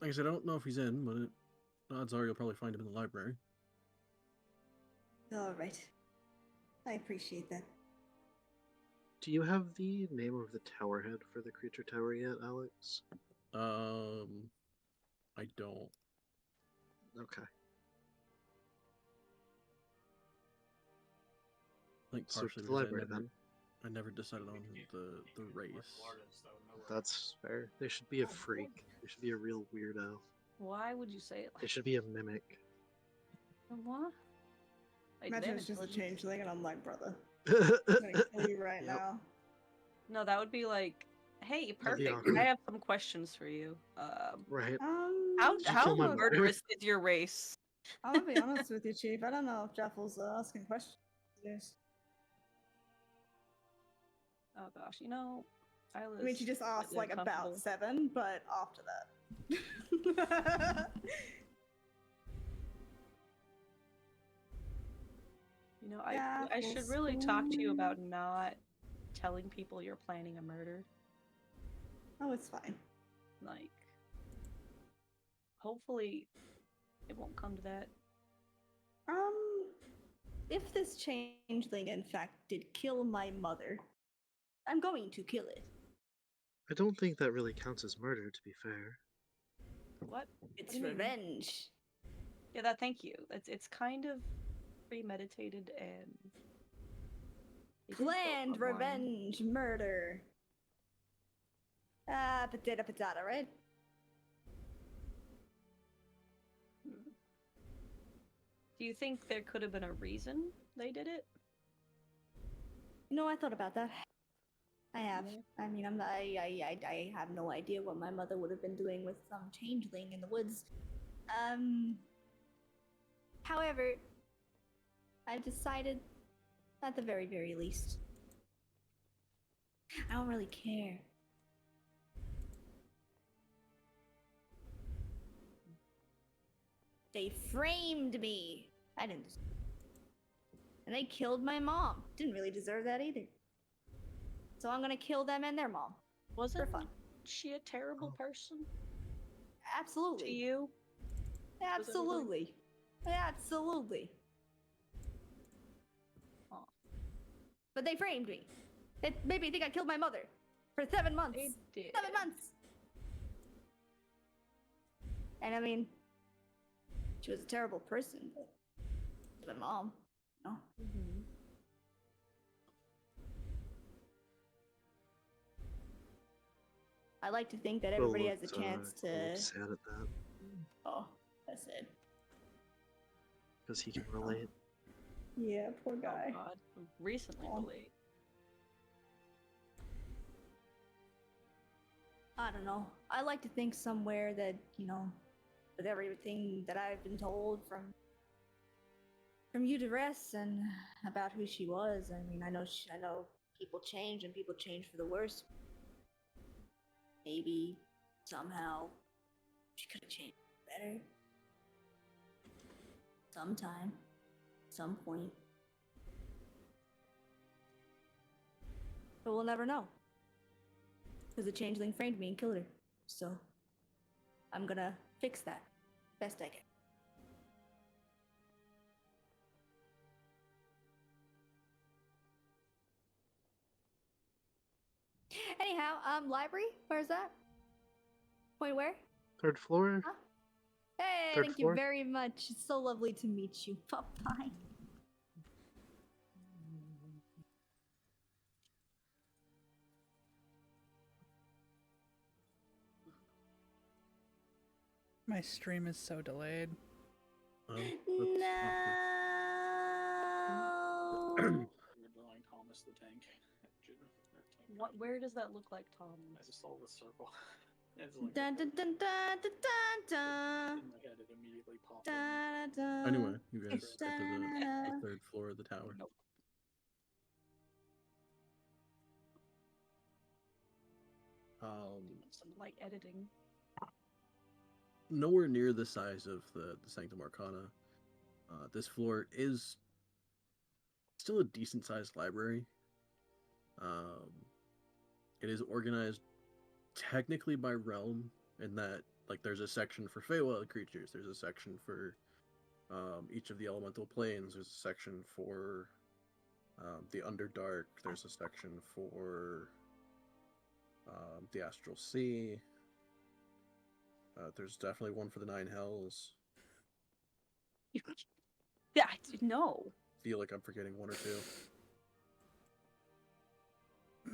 Like I said, I don't know if he's in, but odds are you'll probably find him in the library. All right. I appreciate that. Do you have the name of the tower head for the creature tower yet, Alex? I don't. Okay. I think So partially to the because library then. I never decided on the race. That's fair. They should be a freak. They should be a real weirdo. Why would you say it They like should be a mimic. what? Like, Imagine they're it's just a intelligent. changeling, and I'm like, brother, I'm gonna kill you right Yep. now. No, that would be like, hey, That'd be perfect. awkward. I have some questions for you. Right. How Did you kill my mother? murderous is your race? I'm gonna be honest with you, Chief. I don't know if Jeffel's asking questions. Oh gosh, you know, I I mean, she just asked like about 7, but after that. You know, I should really talk to you about not telling people you're planning a murder. Oh, it's fine. Like, hopefully, it won't come to that. If this changeling in fact did kill my mother, I'm going to kill it. I don't think that really counts as murder, to be fair. What? It's do you mean? revenge. Yeah, that. Thank you. It's kind of premeditated and it didn't go Planned online. revenge murder. Potato, right? Do you think there could have been a reason they did it? No, I thought about that. I have. Yeah. I mean, I have no idea what my mother would have been doing with some changeling in the woods. However, I've decided, at the very, very least, I don't really care. They framed me. I didn't. And they killed my mom. Didn't really deserve that either. So I'm gonna kill them and their mom. Wasn't fun. she a terrible person to Absolutely. you? Absolutely. Absolutely. Aw. But they framed me. It made me think I killed my mother. For 7 months. They did. 7 months! And I mean, she was a terrible person, but my mom, you know? Mhm. I like to think that everybody has a looked, chance a little to. sad at that, Oh, that's it. because he can relate. Yeah, poor guy. Oh god. Recently Aw. delayed. I don't know. I like to think somewhere that, you know, with everything that I've been told from you to rest and about who she was. I mean, I know people change and people change for the worse. Maybe somehow she could have changed better. Sometime, some point. But we'll never know. Because the changeling framed me and killed her. So I'm gonna fix that best I can. Anyhow, library? Where's that? Point where? 3rd floor? Huh? Hey, 3rd thank floor? you very much. It's so lovely to meet you. Bye-bye. My stream is so delayed. Oh, that's No. You're drawing Thomas the Tank. What? Where does that look like, Tom? I just saw the circle. It's like Dun dun dun dun dun dun in my head, it immediately popped. dun dun. Anyway, you guys It's get to da-na-na. the 3rd floor of the tower. Nope. Some light editing. Nowhere near the size of the Sanctum Arcana. This floor is still a decent sized library. It is organized technically by realm, in that like there's a section for Feywild creatures, there's a section for Each of the elemental planes, there's a section for the Underdark. There's a section for the Astral Sea. There's definitely one for the Nine Hells. Yeah, no. Feel like I'm forgetting one or two.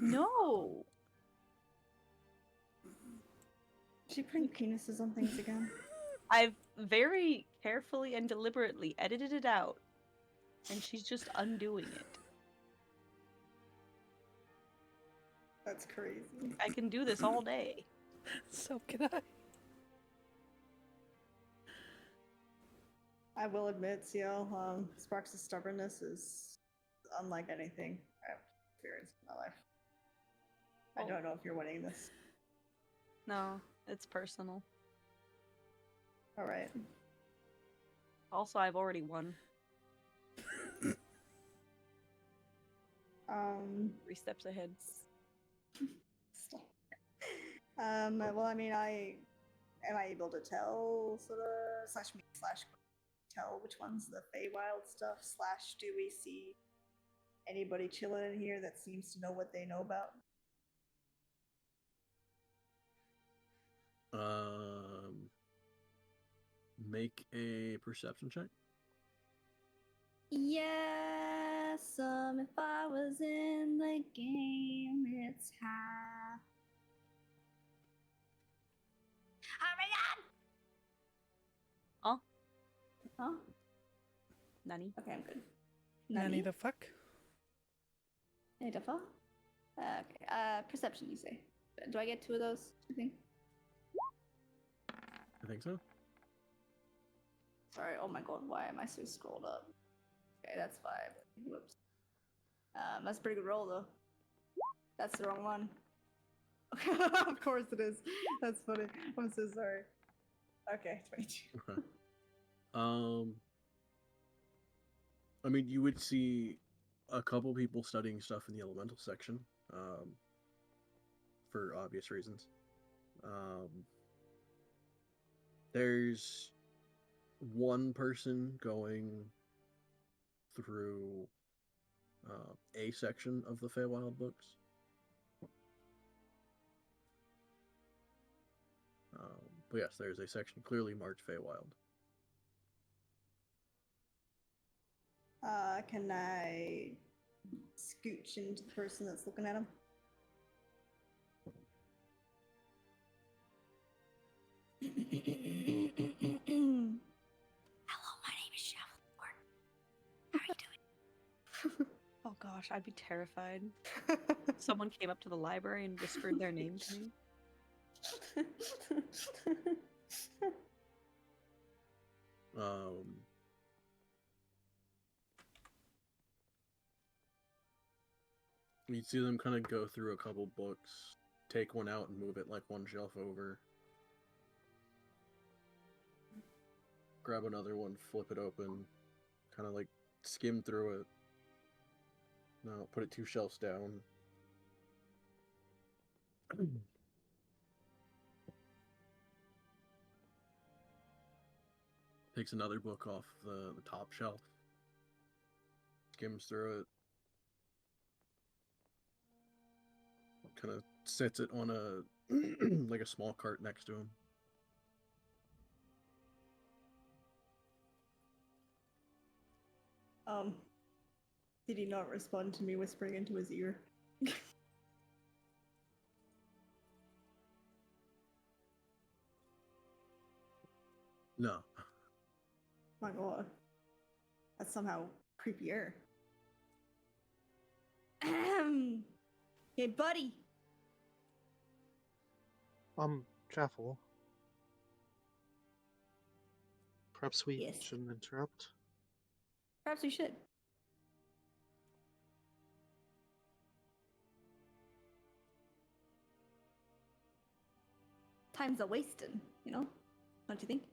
No. She putting penises on things again. I've very carefully and deliberately edited it out, and she's just undoing it. That's crazy. I can do this all day. So can I. I will admit, CL, Sparks' stubbornness is unlike anything I've experienced in my life. I Oh. don't know if you're winning this. No, it's personal. Alright. Also, I've already won. 3 steps ahead. Stop. Well, I mean, am I able to tell, sort of, /me/ tell which one's the Feywild stuff, / do we see anybody chilling in here that seems to know what they know about? Make a perception check. Yes, if I was in the game, it's half. Oh my god! Huh? Huh? Nani? Okay, I'm good. Nanny the fuck? Hey, Dafa? Okay, perception, you say. Do I get 2 of those, do you think? I think so. Sorry, oh my god, why am I so scrolled up? Okay, that's 5. Whoops. That's a pretty good roll, though. That's the wrong one. Of course it is. That's funny. I'm so sorry. Okay, 22. Okay. I mean, you would see a couple people studying stuff in the elemental section, for obvious reasons. There's one person going through a section of the Feywild books. But yes, there's a section clearly marked Feywild. Can I scooch into the person that's looking at him? Hello, my name is Shuffleboard. How are you doing? Oh gosh, I'd be terrified. Someone came up to the library and whispered their name to me. You'd see them kind of go through a couple books, take one out and move it like one shelf over. Grab another one, flip it open, kind of like skim through it. No, put it 2 shelves down. Takes another book off the top shelf. Skims through it. Kind of sets it on a like a small cart next to him. Did he not respond to me whispering into his ear? No. My god. That's somehow creepier. Hey, buddy! Chaffel. Perhaps we Yes. shouldn't interrupt. Perhaps we should. Time's a wasting, you know? Don't you think?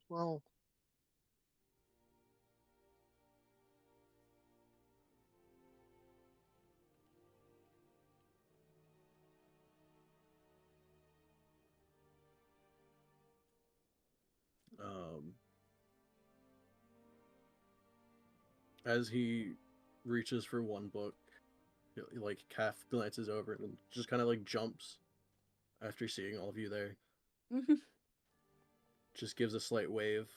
Well, As he reaches for one book, like Calf glances over and just kind of like jumps after seeing all of you there. Just gives a slight wave.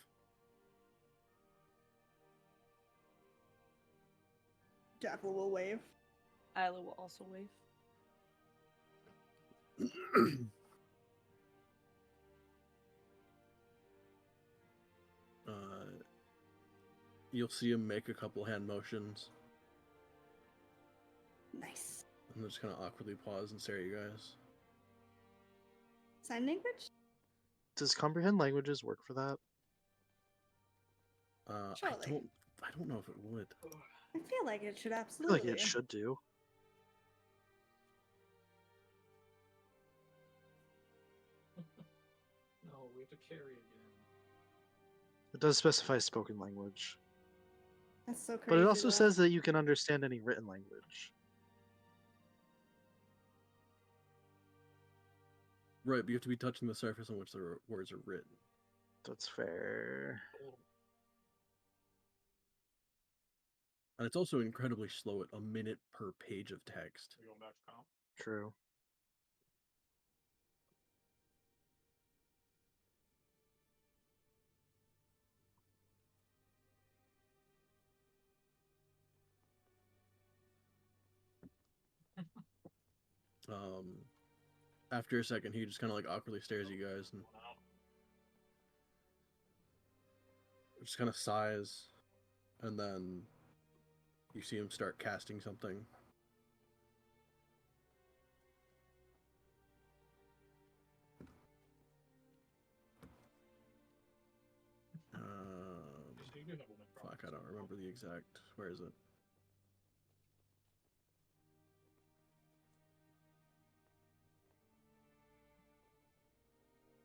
Jackal will wave. Isla will also wave. You'll see him make a couple hand motions, Nice. and they'll just kind of awkwardly pause and stare at you guys. Sign language? Does comprehend languages work for that? Surely. I don't know if it would. I feel like it should I feel absolutely. like it should do. No, we have to carry again. It does specify spoken language. That's so crazy. But it also though. says that you can understand any written language. Right, but you have to be touching the surface on which the words are written. That's fair. And it's also incredibly slow at a minute per page of text. We going back to comp? True. After a second, he just kind of like awkwardly stares at you guys and just kind of sighs, and then you see him start casting something. Fuck, I don't remember the exact. Where is it?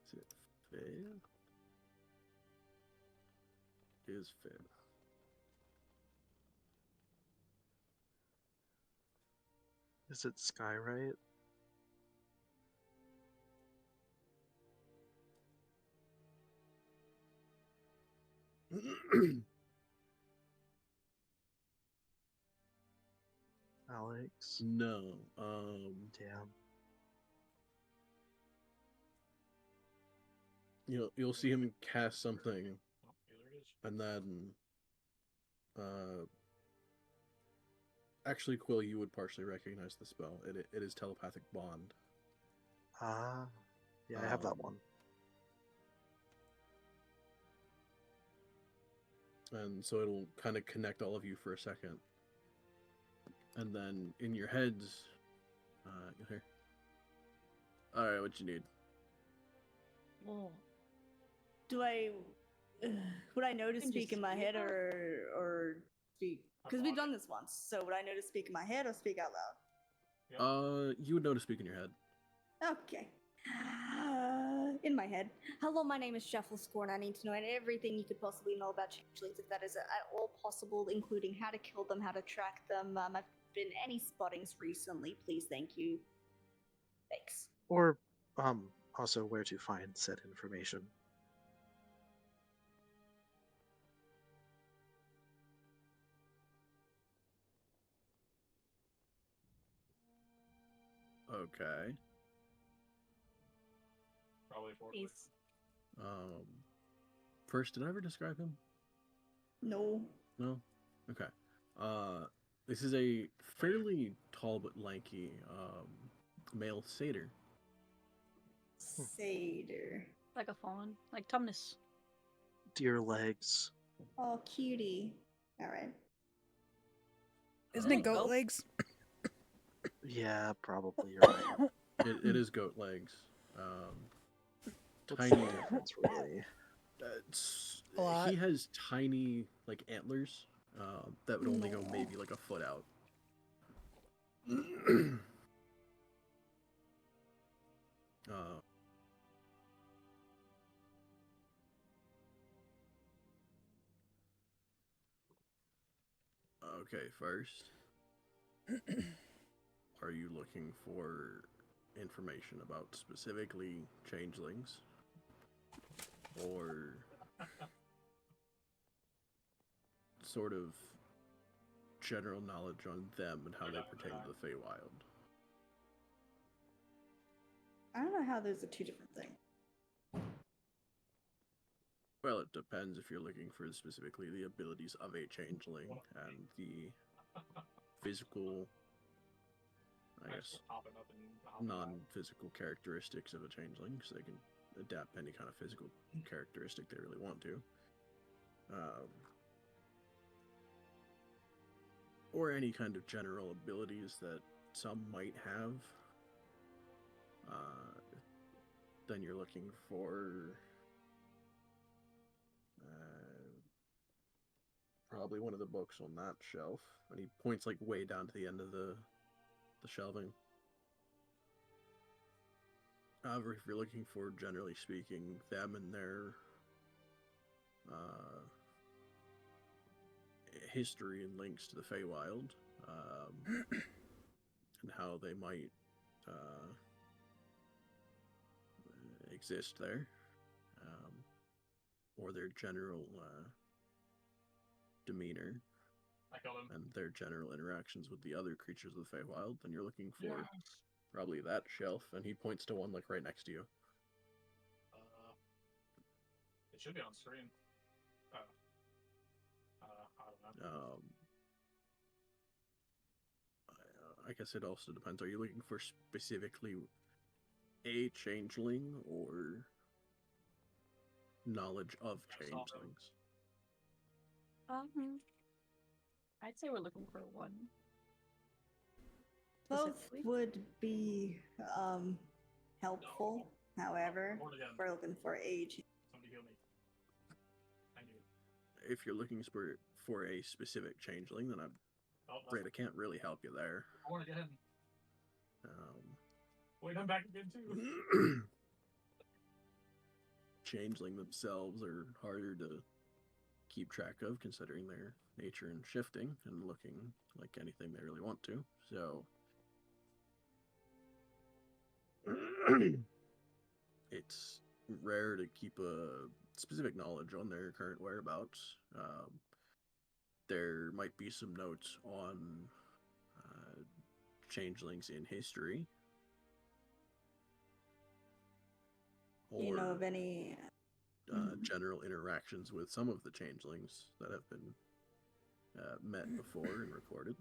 Is it fifth? Is fifth. Is it Skywrite? Alex? No. Damn. You'll see him cast something, and then actually, Quill, you would partially recognize the spell. It is telepathic bond. Ah. Yeah, I have that one. And so it'll kind of connect all of you for a second. And then in your heads, you'll hear, alright, what you need? Whoa. Do I? Would I know to can speak just in my speak head out. or speak? Because we've done this once. So would I know to speak in my head or speak out loud? You would know to speak in your head. Okay. In my head. Hello, my name is Jeffel Score, and I need to know everything you could possibly know about changelings, if that is at all possible, including how to kill them, how to track them. I've been any spottings recently, please, thank you. Thanks. Or, also where to find said information. Okay. Probably for Peace. First, did I ever describe him? No. No? Okay. This is a fairly tall but lanky, male satyr. Satyr. Like a fawn. Like Tumnus. Deer legs. Oh, cutie. Alright. Isn't it goat Goat? legs? Yeah, probably, you're right. It is goat legs. What's Tiny. the difference, really? A lot. He has tiny, like, antlers that would only go No. maybe like a foot out. Okay, first, are you looking for information about specifically changelings? Or sort of general knowledge on them and how they pertain to the Feywild. I don't know how those are two different things. Well, it depends if you're looking for specifically the abilities of a changeling and the physical, I guess, non-physical characteristics of a changeling, because they can adapt any kind of physical characteristic they really want to. Or any kind of general abilities that some might have. Then you're looking for probably one of the books on that shelf, and he points like way down to the end of the shelving. However, if you're looking for, generally speaking, them and their history and links to the Feywild, and how they might exist there, or their general demeanor, and their general interactions with the other creatures of the Feywild, then you're looking for probably that shelf, and he points to one like right next to you. It should be on screen. I don't know. I guess it also depends. Are you looking for specifically a changeling or knowledge of changelings? I'd say we're looking for one. Both Specifically? would be helpful. However, we're looking for age. Somebody heal me. I knew it. If you're looking for a specific changeling, then I'm afraid I can't really help you there. I want to get him. Wait, I'm back again too. Changeling themselves are harder to keep track of, considering their nature and shifting and looking like anything they really want to. So it's rare to keep a specific knowledge on their current whereabouts. There might be some notes on changelings in history. Do you know of any general interactions with some of the changelings that have been met before and recorded.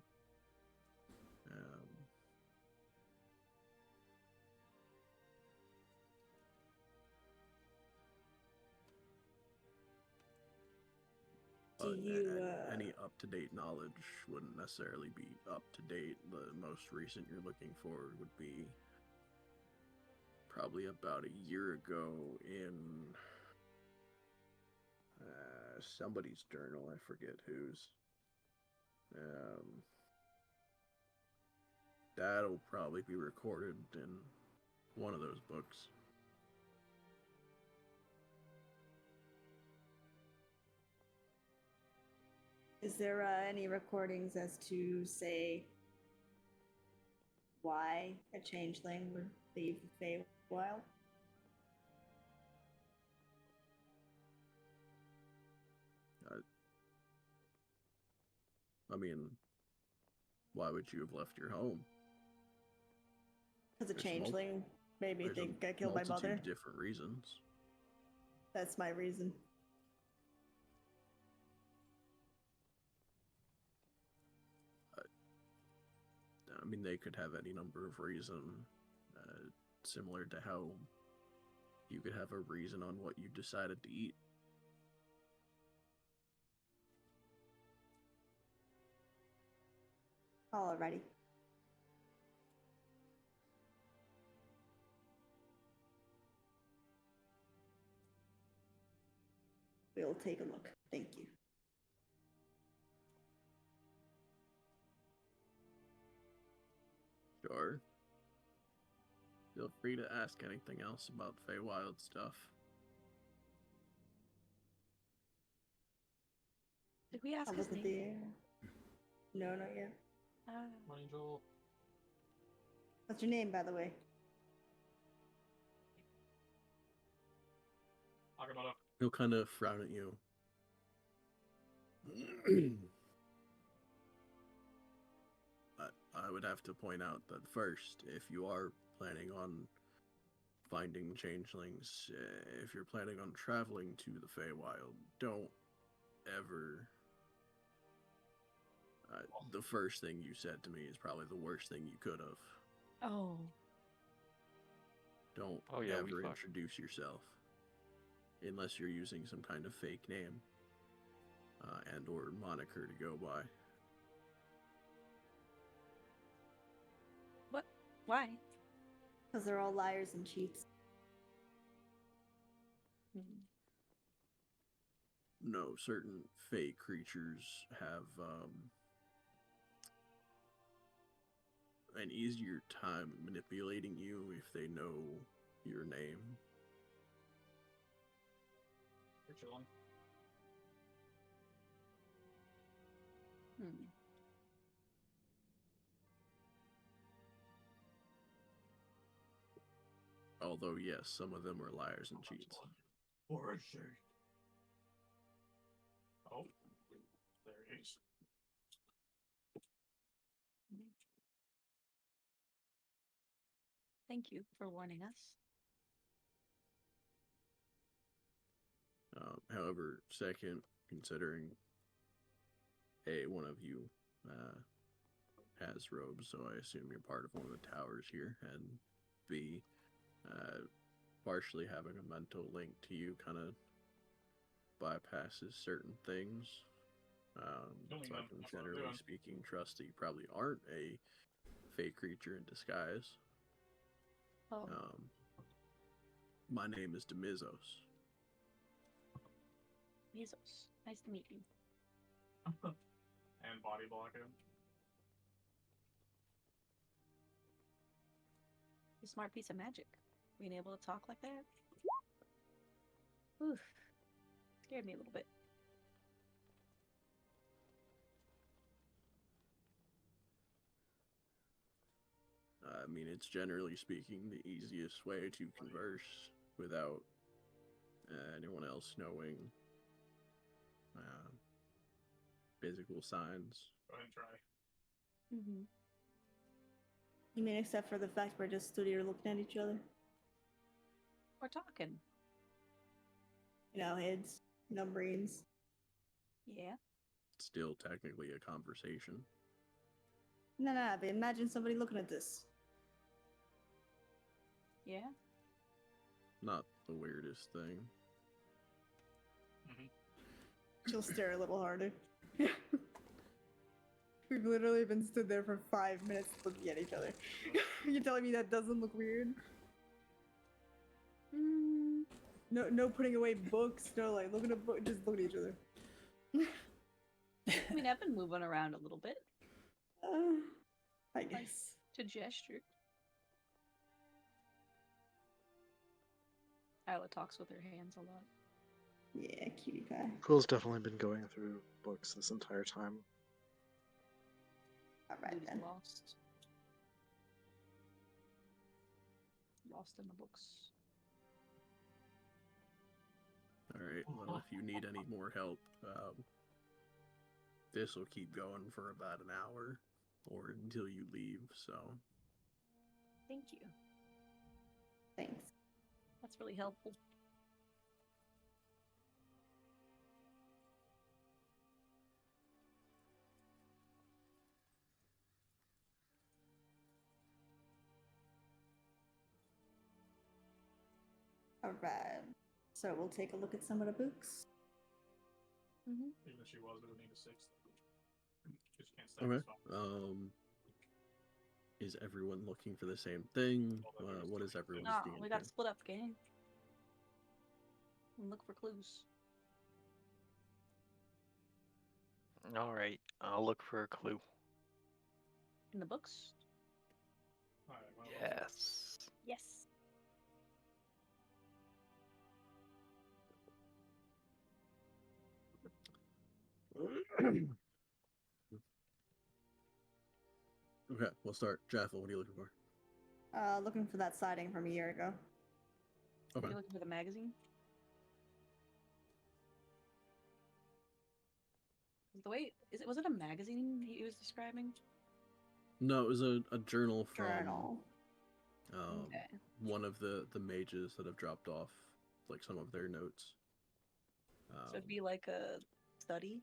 Any up-to-date knowledge wouldn't necessarily be up-to-date. The most recent you're looking for would be probably about a year ago in somebody's journal. I forget whose. That'll probably be recorded in one of those books. Is there any recordings as to, say, why a changeling would leave the Feywild? I mean, why would you have left your home? Because a changeling made me think I killed my mother. Of different reasons. That's my reason. I mean, they could have any number of reasons, similar to how you could have a reason on what you decided to eat. Alrighty. We'll take a look. Thank you. Sure. Feel free to ask anything else about Feywild stuff. Did we ask I'll his look at name? No, not yet. Morning, Joel. What's your name, by the way? Agamotto. He'll kind of frown at you. I would have to point out that first, if you are planning on finding changelings, if you're planning on traveling to the Feywild, don't ever. The first thing you said to me is probably the worst thing you could have. Oh. Don't Oh, yeah, we ever fucked. introduce yourself unless you're using some kind of fake name and or moniker to go by. What? Why? Because they're all liars and cheats. Hmm. No, certain fake creatures have an easier time manipulating you if they know your name. We're chilling. Hmm. Although, yes, some of them are liars and cheats. Or a shirt. Oh, there it is. Thank you for warning us. However, second, considering A, one of you has robes, so I assume you're part of one of the towers here, and B, partially having a mental link to you kind of bypasses certain things. So I can generally speaking trust that you probably aren't a fake creature in disguise. Oh. My name is Demizos. Mesos. Nice to meet you. And body block him. A smart piece of magic. Being able to talk like that. Oof. Scared me a little bit. I mean, it's generally speaking the easiest way to converse without anyone else knowing physical signs. Go ahead and try. Mm-hmm. You mean except for the fact we're just stood here looking at each other? We're talking. You know, heads, no brains. Yeah. Still technically a conversation. No, but imagine somebody looking at this. Yeah. Not the weirdest thing. She'll stare a little harder. We've literally been stood there for 5 minutes looking at each other. You're telling me that doesn't look weird? No putting away books, no like looking at books, just looking at each other. I mean, I've been moving around a little bit. I guess. To gesture. Isla talks with her hands a lot. Yeah, cutie pie. Quill's definitely been going through books this entire time. Alright Dude's then. lost. Lost in the books. Alright, well, if you need any more help, this will keep going for about an hour or until you leave, so. Thank you. Thanks. That's really helpful. Alright. So we'll take a look at some of the books. Mm-hmm. Even if she was, we would need a sixth. Because you can't stay Okay. this long. Is everyone looking for the same thing? What is everyone No, looking we into? gotta split up, gang. And look for clues. Alright, I'll look for a clue. In the books? Alright, well, let's- Yes. Yes. Okay, we'll start. Jaffa, what are you looking for? Looking for that sighting from a year ago. Okay. Are you looking for the magazine? The way was it a magazine he was describing? No, it was a journal from Journal. Okay. one of the mages that have dropped off like some of their notes. So it'd be like a study?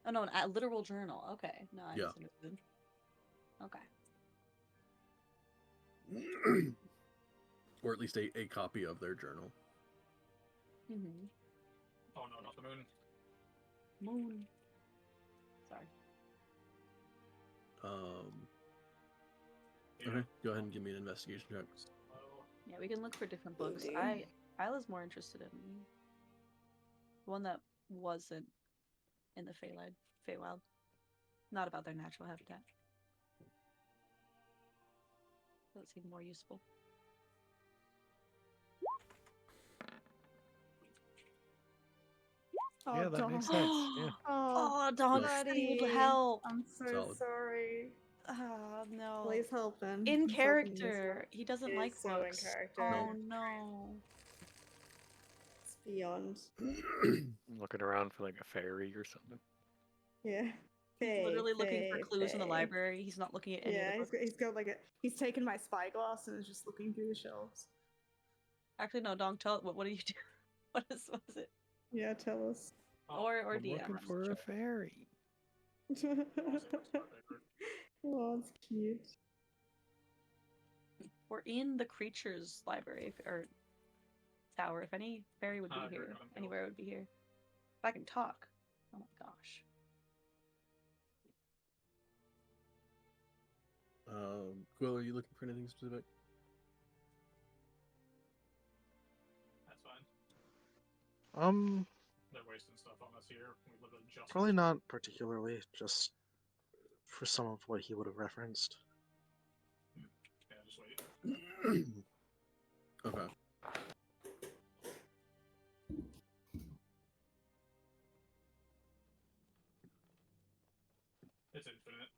Oh no, a literal journal. Okay. No, I Yeah. misunderstood. Okay. Or at least a copy of their journal. Mm-hmm. Oh no, not the moon. Moon. Sorry. Okay, go ahead and give me an investigation check. Slow. Yeah, we can look for different books. Indeed. Isla's more interested in one that wasn't in the Feywild. Not about their natural habitat. That seemed more useful. Oh, Yeah, that Dawn. makes sense. Yeah. Oh, Dawn Yes. said he would buddy. help. I'm so Solid. sorry. Oh no. Please help him. In He's helping me as well. character. He doesn't It like is so in books. character. Oh no. It's beyond. I'm looking around for like a fairy or something. Yeah. He's literally looking for Faye, clues in the Faye. library. He's not looking at any Yeah, of the books. he's got like a. He's taken my spyglass and is just looking through the shelves. Actually, no, Dong, tell what do you do? What is it? Yeah, tell us. Or I'm DM. looking for a fairy. Also, what's my favorite? Oh, it's cute. We're in the creatures library or tower. If any fairy would be You're here, gonna go. anywhere would be here. If I can talk. Oh my gosh. Quill, are you looking for anything specific? That's fine. They're wasting stuff on us here. We live in just. Probably not particularly, just for some of what he would have referenced. Yeah, just wait. Okay. It's infinite.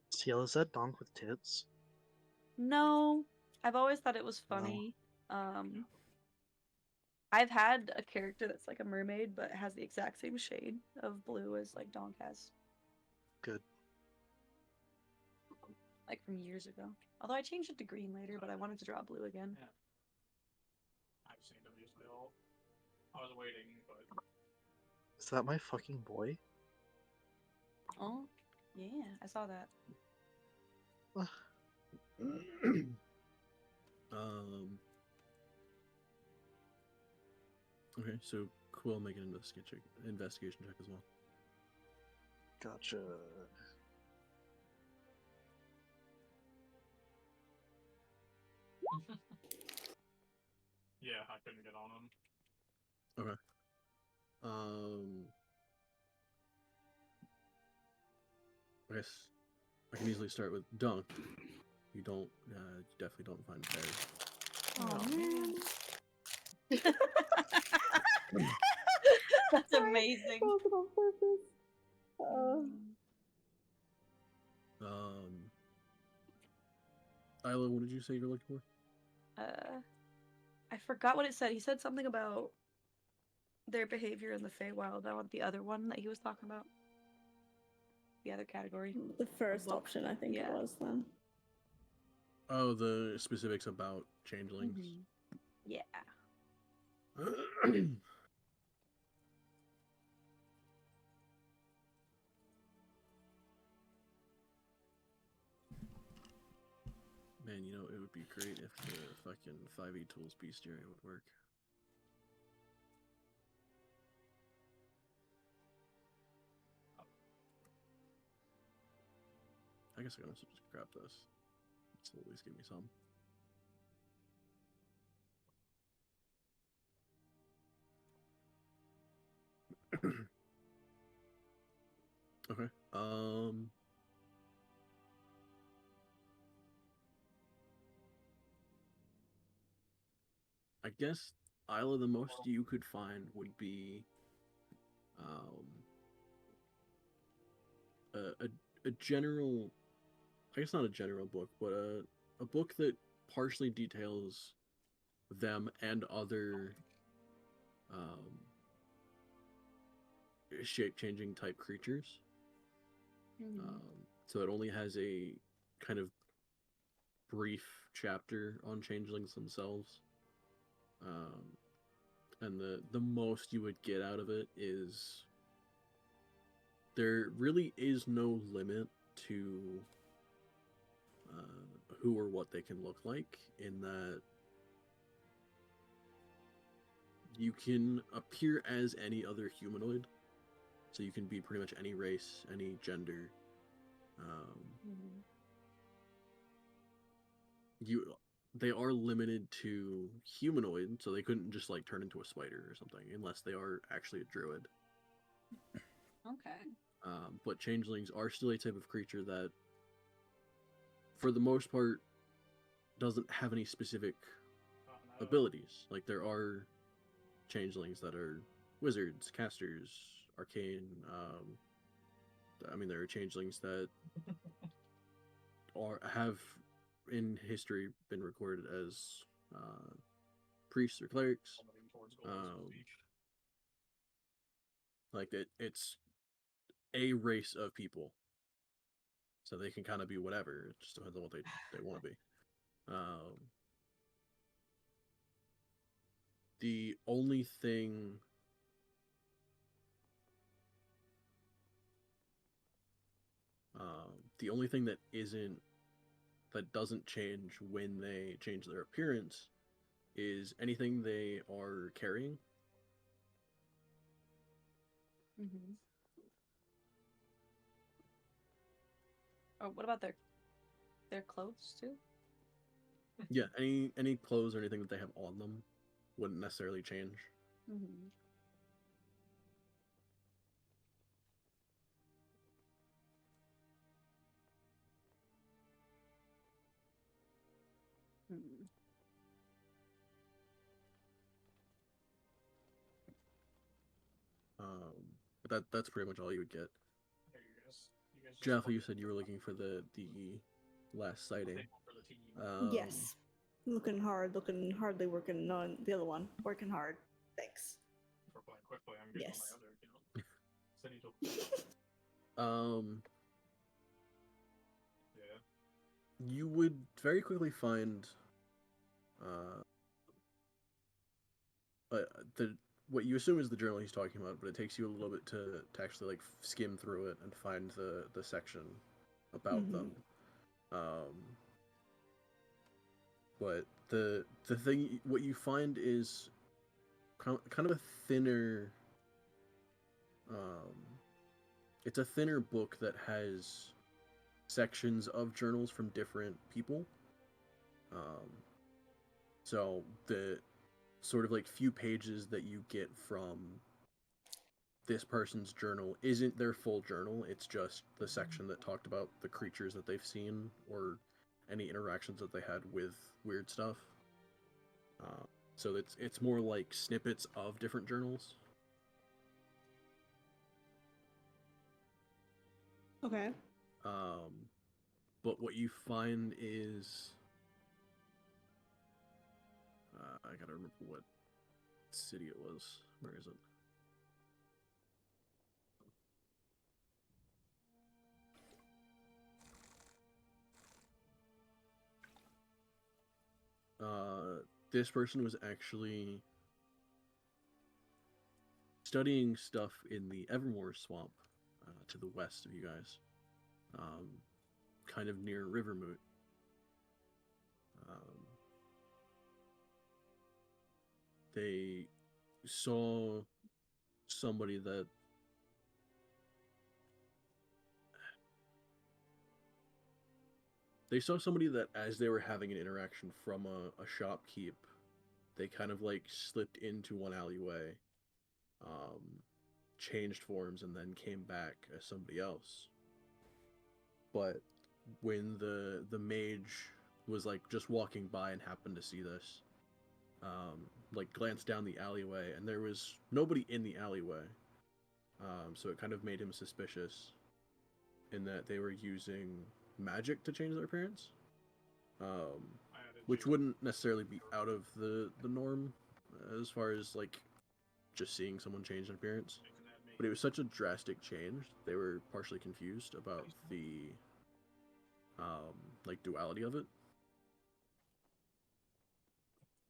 Ciel, is that donk with tits? No, I've always thought it was funny. I've had a character that's like a mermaid, but has the exact same shade of blue as like Donk has. Good. Like from years ago. Although I changed it to green later, but I wanted to draw blue again. Yeah. I've seen them use it all. I was waiting, but Is that my fucking boy? Oh, yeah, I saw that. Okay, so Quill make an investigation check as well. Gotcha. yeah, I couldn't get on them. Okay. I guess I can easily start with Dunk. You definitely don't find fairy. Oh man. That's Sorry, amazing. that wasn't on purpose. Isla, what did you say you're looking for? I forgot what it said. He said something about their behavior in the Feywild. I want the other one that he was talking about. The other category. The first book. option, I think Yeah. it was then. Oh, the specifics about changelings. Yeah. Man, you know, it would be great if the fucking 5e tools bestiary would work. I guess I can also just grab this. This will at least give me some. Okay. I guess Isla, the most you could find would be a general, I guess not a general book, but a book that partially details them and other shape-changing type creatures. Mhm. So it only has a kind of brief chapter on changelings themselves. And the most you would get out of it is there really is no limit to who or what they can look like, in that you can appear as any other humanoid. So you can be pretty much any race, any gender. Mhm. They are limited to humanoid, so they couldn't just like turn into a spider or something unless they are actually a druid. Okay. But changelings are still a type of creature that, for the most part, doesn't have any specific abilities. Like, there are changelings that are wizards, casters, arcane. I mean, there are changelings that have in history been recorded as priests or clerics. Like it's a race of people, so they can kind of be whatever. It just depends on what they want to be. The only thing the only thing that doesn't change when they change their appearance is anything they are carrying. Mhm. Oh, what about their clothes too? Yeah, any clothes or anything that they have on them wouldn't necessarily change. Mhm. Mhm. But that's pretty much all you would get. Hey, you guys just Jeff, you said you were looking for the last sighting. for the team. Yes. Looking hard, looking hardly working on the other one. Working hard. Thanks. If we're playing quick play, I'm getting Yes. on my other, City to yeah. You would very quickly find uh, the what you assume is the journal he's talking about, but it takes you a little bit to actually like skim through it and find the section about them. But the thing, what you find is kind of a thinner. It's a thinner book that has sections of journals from different people. So the sort of like few pages that you get from this person's journal isn't their full journal. It's just the section that talked about the creatures that they've seen or any interactions that they had with weird stuff. So it's more like snippets of different journals. Okay. But what you find is I gotta remember what city it was. Where is it? This person was actually studying stuff in the Evermore swamp to the west of you guys, kind of near Rivermoot. They saw somebody that as they were having an interaction from a shopkeep, they kind of like slipped into one alleyway, um, changed forms, and then came back as somebody else. But when the mage was like just walking by and happened to see this, like glanced down the alleyway, and there was nobody in the alleyway. So it kind of made him suspicious in that they were using magic to change their appearance, which wouldn't necessarily be out of the norm as far as like just seeing someone change their appearance. But it was such a drastic change, they were partially confused about the like duality of it.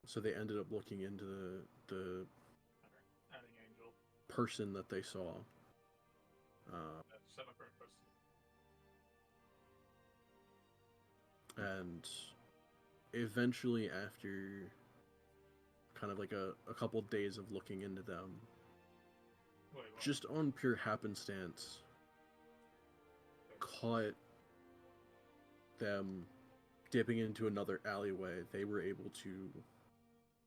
So they ended up looking into the Adding Angel. person that they saw. Set up for a And eventually, after kind of like a couple days of looking into them, Wait, what? just on pure happenstance, caught them dipping into another alleyway. They were able to,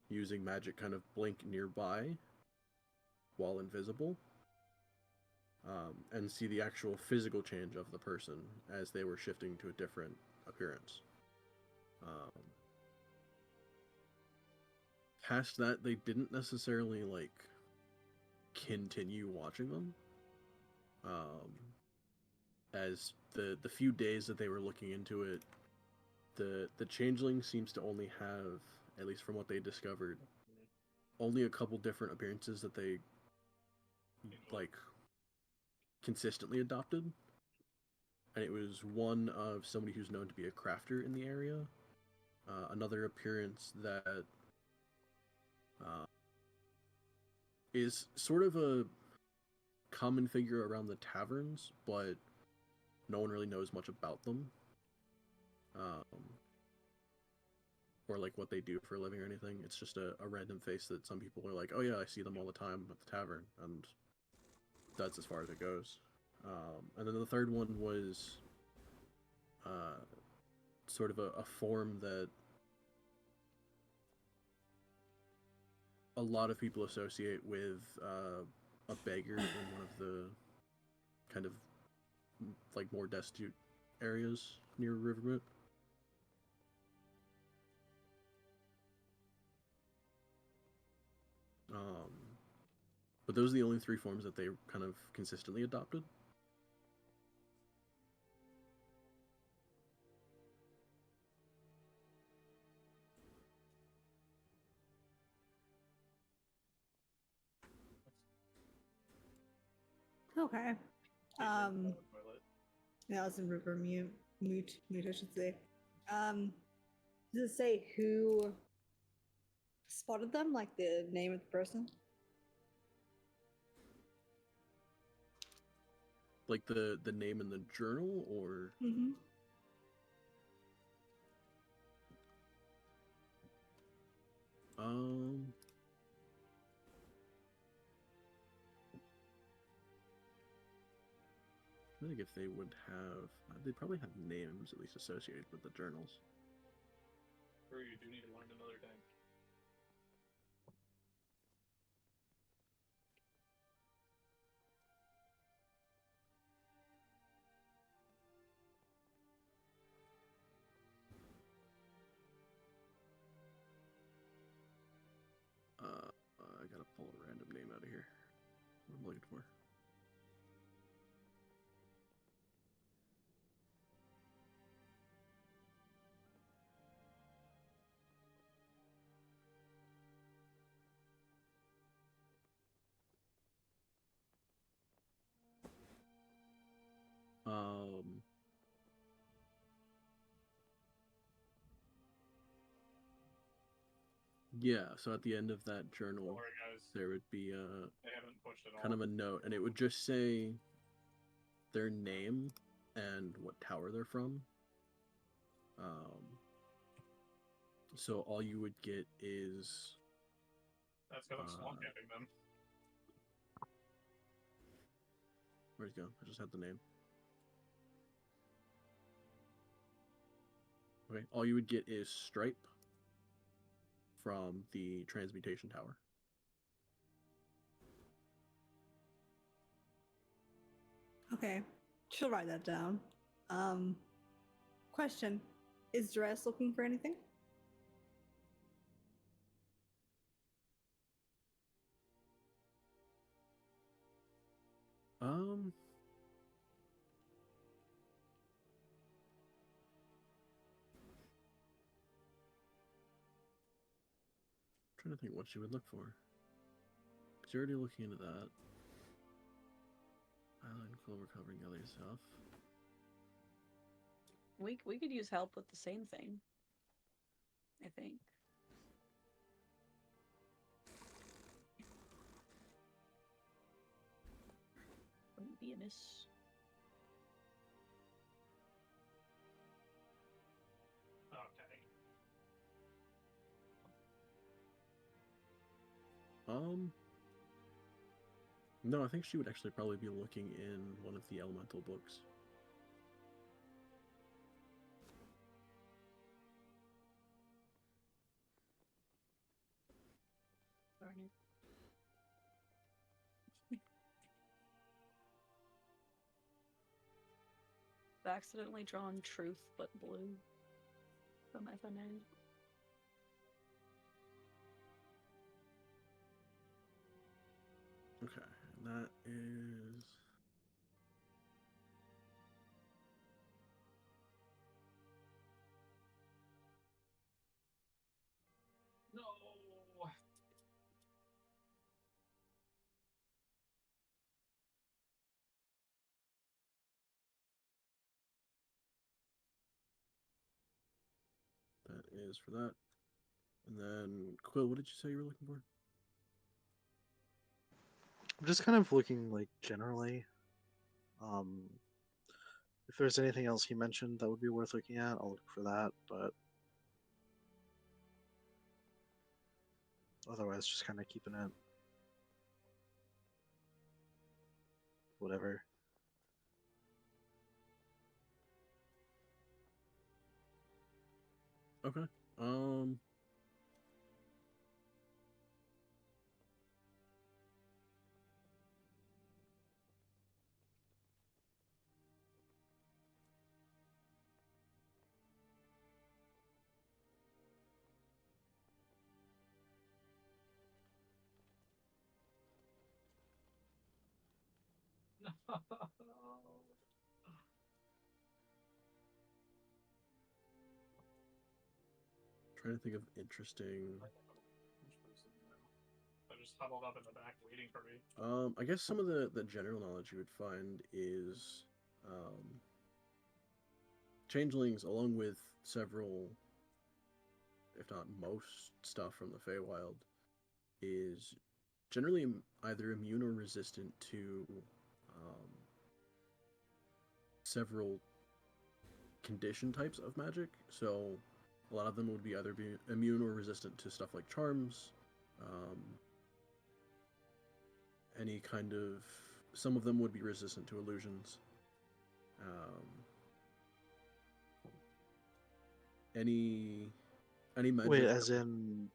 using magic, kind of blink nearby while invisible, and see the actual physical change of the person as they were shifting to a different appearance. Past that, they didn't necessarily like continue watching them. As the few days that they were looking into it, the changeling seems to only have, at least from what they discovered, only a couple different appearances that they like consistently adopted. And it was one of somebody who's known to be a crafter in the area, another appearance that is sort of a common figure around the taverns, but no one really knows much about them, or like what they do for a living or anything. It's just a random face that some people are like, oh yeah, I see them all the time at the tavern, and that's as far as it goes. And then the third one was sort of a form that a lot of people associate with a beggar in one of the kind of like more destitute areas near Rivermoot. But those are the only three forms that they kind of consistently adopted. Okay. toilet. Yeah, it's in River Mute, I should say. Does it say who spotted them, like the name of the person? Like the name in the journal, or Mm-hmm. I think if they would have, they'd probably have names at least associated with the journals. Or you do need to learn another thing. I gotta pull a random name out of here. What I'm looking for. Yeah, so at the end of that journal, Sorry, guys. there would be They haven't pushed it kind all. of a note, and it would just say their name and what tower they're from. So all you would get is That's because I'm swamp camping them. where's it go? I just had the name. Okay, all you would get is Stripe from the transmutation tower. Okay, she'll write that down. Question: is Dress looking for anything? Trying to think what she would look for. Because you're already looking into that. Island Quill recovering the other stuff. We could use help with the same thing. I think. Wouldn't be amiss. Okay. No, I think she would actually probably be looking in one of the elemental books. Darn it. I've accidentally drawn truth but blue from FNA. Okay, and that is... No. That is for that. And then, Quill, what did you say you were looking for? I'm just kind of looking like generally. If there's anything else he mentioned that would be worth looking at, I'll look for that. But otherwise, just kind of keeping it whatever. Okay. Trying to think of interesting... I just huddled up in the back waiting for me. I guess some of the general knowledge you would find is changelings, along with several, if not most, stuff from the Feywild, is generally either immune or resistant to several condition types of magic. So a lot of them would be either be immune or resistant to stuff like charms, any kind of... Some of them would be resistant to illusions. Any magic... Wait, as in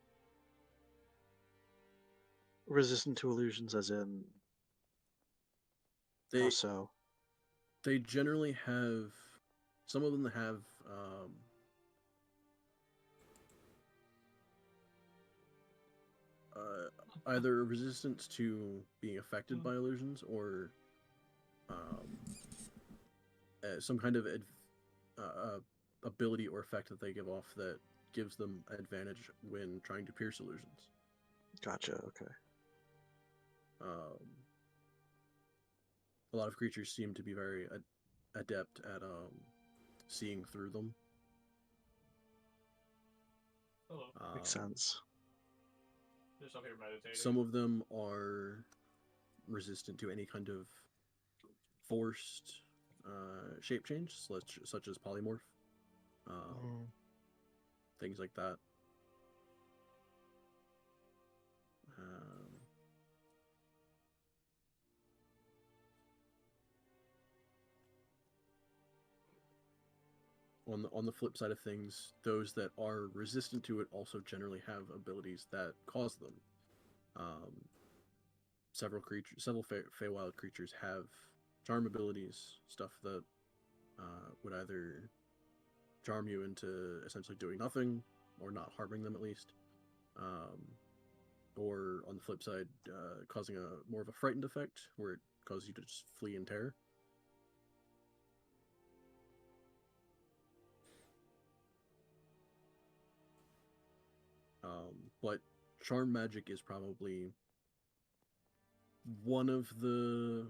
resistant to illusions, as in how so? They generally have... Some of them have either resistance to being affected by illusions or some kind of ability or effect that they give off that gives them advantage when trying to pierce illusions. Gotcha. Okay. A lot of creatures seem to be very adept at seeing through them. Hello. Makes sense. Just up here meditating. Some of them are resistant to any kind of forced shape change, such as polymorph. Things like that. On the flip side of things, those that are resistant to it also generally have abilities that cause them. Several Feywild creatures have charm abilities, stuff that would either charm you into essentially doing nothing, or not harming them at least, or on the flip side, causing a more of a frightened effect, where it causes you to just flee in terror. But charm magic is probably one of the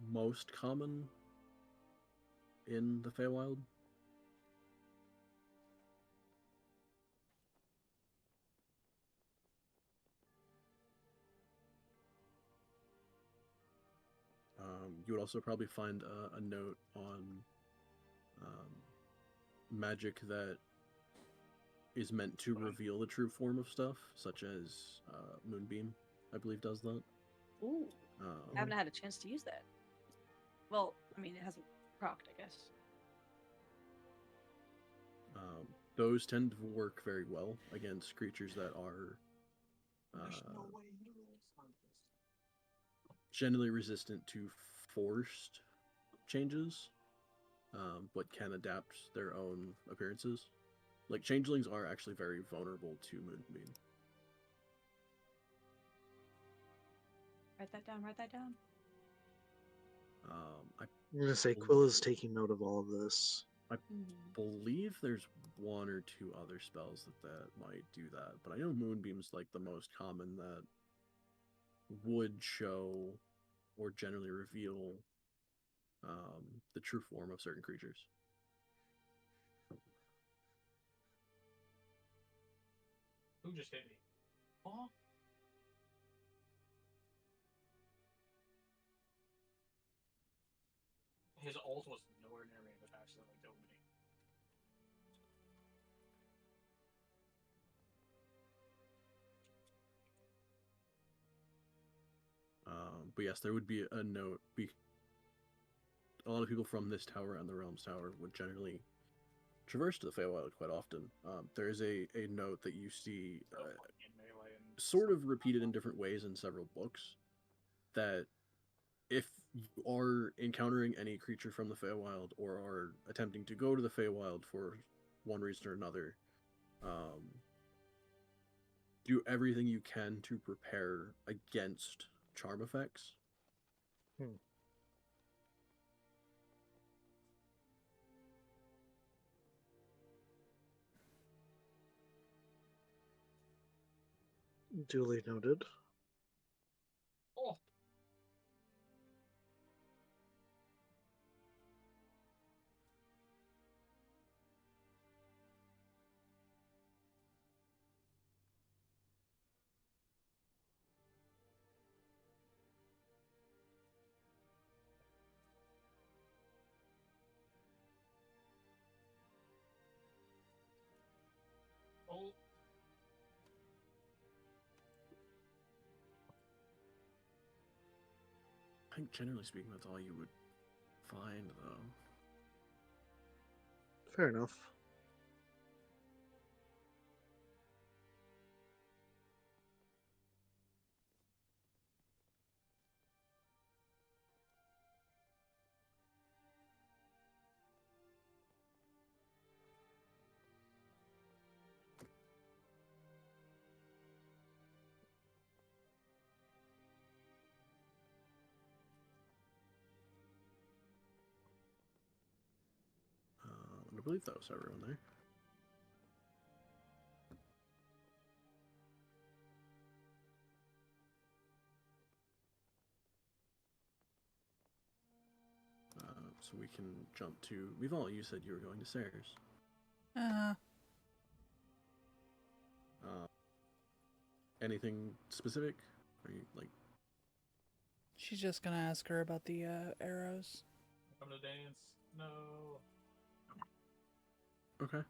most common in the Feywild. You would also probably find a note on magic that is meant to reveal the true form of stuff, such as Moonbeam, I believe, does that. Ooh, I haven't had a chance to use that. Well, I mean, it hasn't procced, I guess. Those tend to work very well against creatures that are generally resistant to forced changes, but can adapt their own appearances. Like, changelings are actually very vulnerable to Moonbeam. Write that down, write that down. I'm going to say Quill is taking note of all of this. I believe there's one or two other spells that might do that, but I know Moonbeam's like the most common that would show or generally reveal the true form of certain creatures. Who just hit me? Oh. His ult was nowhere near me, but accidentally killed me. But yes, there would be a note. A lot of people from this tower and the Realms Tower would generally traverse to the Feywild quite often. There is a note that you see sort of repeated in different ways in several books, that if you are encountering any creature from the Feywild or are attempting to go to the Feywild for one reason or another, do everything you can to prepare against charm effects. Duly noted. Oh. Oh. I think generally speaking, that's all you would find, though. Fair enough. I believe that was everyone there. So we can jump to... Vival, you said you were going to Sayers. Anything specific? Are you, like... She's just gonna ask her about the arrows. Come to dance? No. Okay.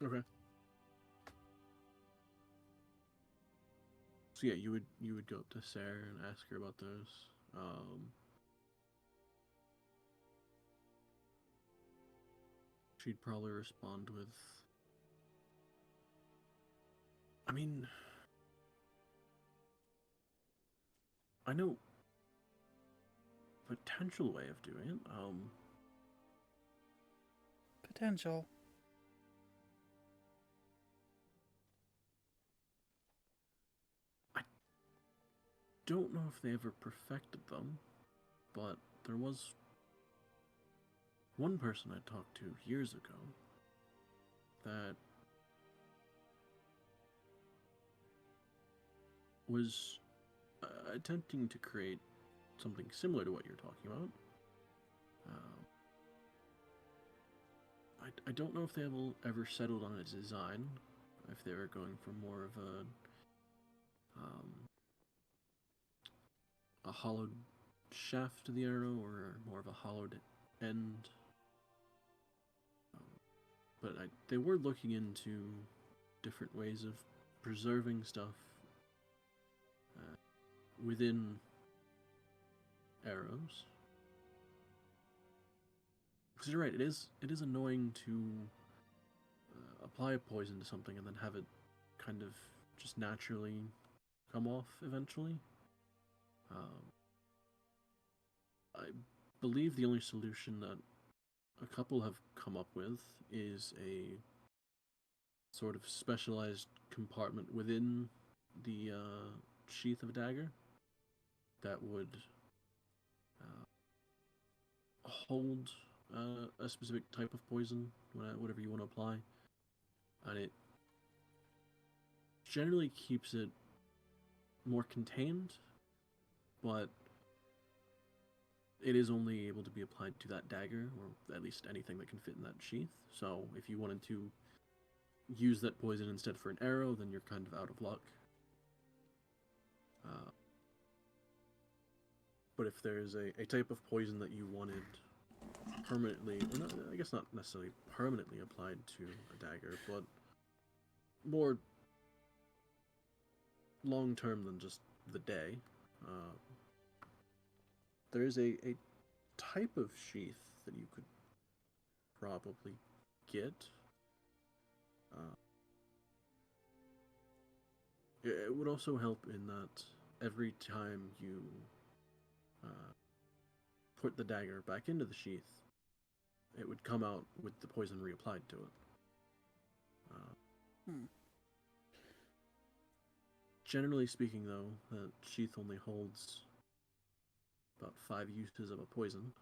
Okay. So yeah, you would go up to Sarah and ask her about those. She'd probably respond with, I mean, I know potential way of doing it. potential. Don't know if they ever perfected them, but there was one person I talked to years ago that was attempting to create something similar to what you're talking about. I don't know if they ever settled on a design, if they were going for more of a hollowed shaft to the arrow or more of a hollowed end. But they were looking into different ways of preserving stuff within arrows. Because you're right, it is annoying to apply a poison to something and then have it kind of just naturally come off eventually. I believe the only solution that a couple have come up with is a sort of specialized compartment within the sheath of a dagger that would hold a specific type of poison, whatever you want to apply, and it generally keeps it more contained, but it is only able to be applied to that dagger, or at least anything that can fit in that sheath. So if you wanted to use that poison instead for an arrow, then you're kind of out of luck. But if there's a type of poison that you wanted permanently, or not, I guess not necessarily permanently applied to a dagger, but more long term than just the day, there is a type of sheath that you could probably get. It would also help in that every time you put the dagger back into the sheath, it would come out with the poison reapplied to it. Generally speaking, though, that sheath only holds about 5 uses of a poison.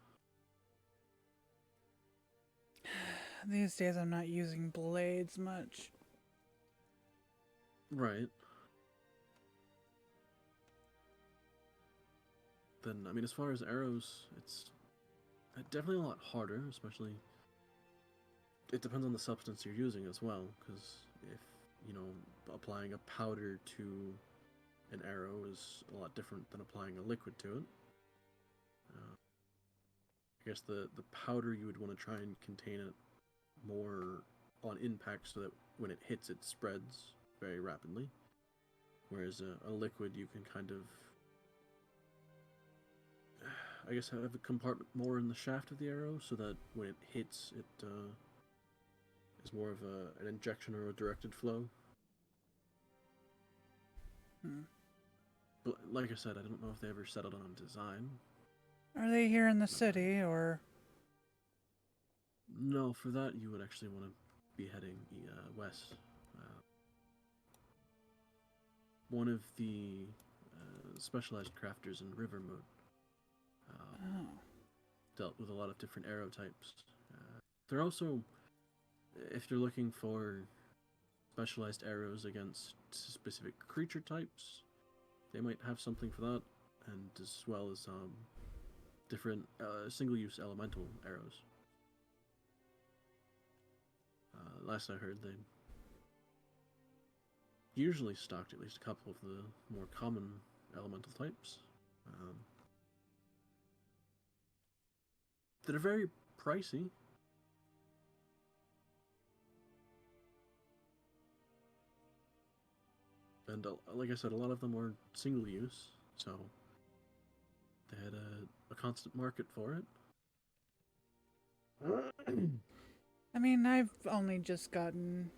These days I'm not using blades much. Right. Then, I mean, as far as arrows, it's definitely a lot harder, especially... It depends on the substance you're using as well, because if, applying a powder to an arrow is a lot different than applying a liquid to it. I guess the powder, you would want to try and contain it more on impact so that when it hits, it spreads very rapidly. Whereas a liquid, you can kind of, I guess, have a compartment more in the shaft of the arrow so that when it hits, it is more of an injection or a directed flow. But like I said, I don't know if they ever settled on a design. Are they here in the city, or? No, for that you would actually want to be heading west. One of the specialized crafters in Rivermoon dealt with a lot of different arrow types. They're also, if you're looking for specialized arrows against specific creature types, they might have something for that, and as well as different single-use elemental arrows. Last I heard, they usually stocked at least a couple of the more common elemental types. That are very pricey. And like I said, a lot of them were single use, so they had a constant market for it. I mean, I've only just gotten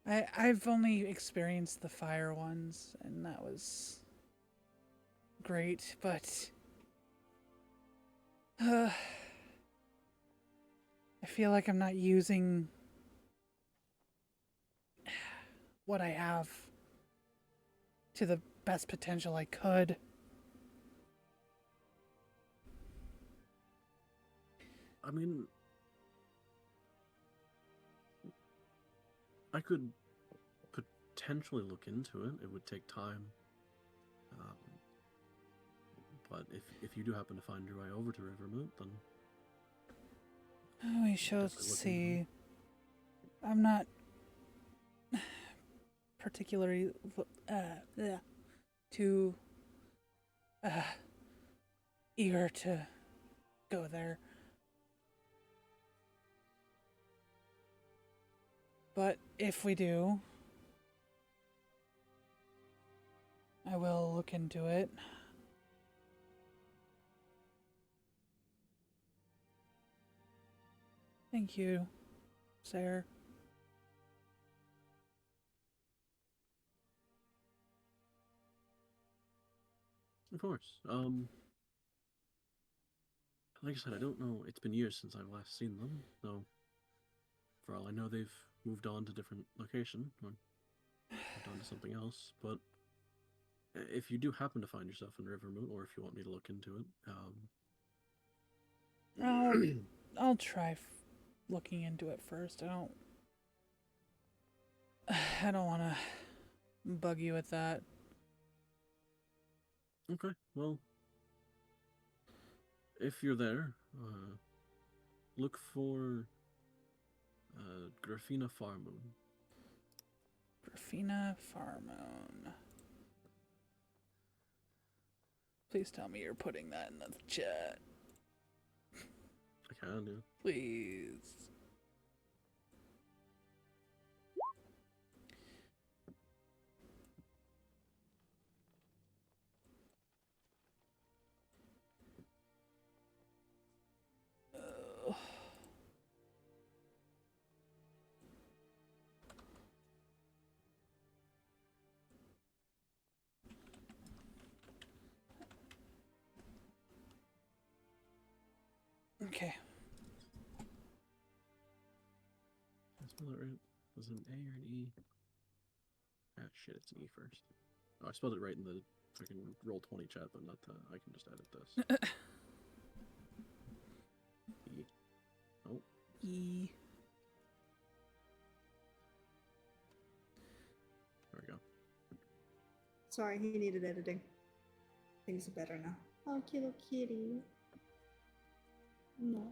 I've only experienced the fire ones, and that was great, but I feel like I'm not using what I have to the best potential I could. I mean, I could potentially look into it. It would take time. But if you do happen to find your way over to Rivermoot, then We shall definitely look into see. it. I'm not particularly too eager to go there. But if we do, I will look into it. Thank you, Sarah. Of course. Like I said, I don't know. It's been years since I've last seen them, so for all I know, they've moved on to different location or moved on to something else. But if you do happen to find yourself in Rivermoot, or if you want me to look into it, I'll try looking into it first. I don't want to bug you with that. Okay, well, if you're there, look for Grafina Farmoon. Grafina Farmoon. Please tell me you're putting that in the chat. I can do. Please. Okay. Did I spell it right? Was it an A or an E? Ah, shit, it's an E first. Oh, I spelled it right in the freaking Roll20 chat, but not I can just edit this. E. Oh. E. There we go. Sorry, he needed editing. Things are better now. Oh, cute little kitty. No.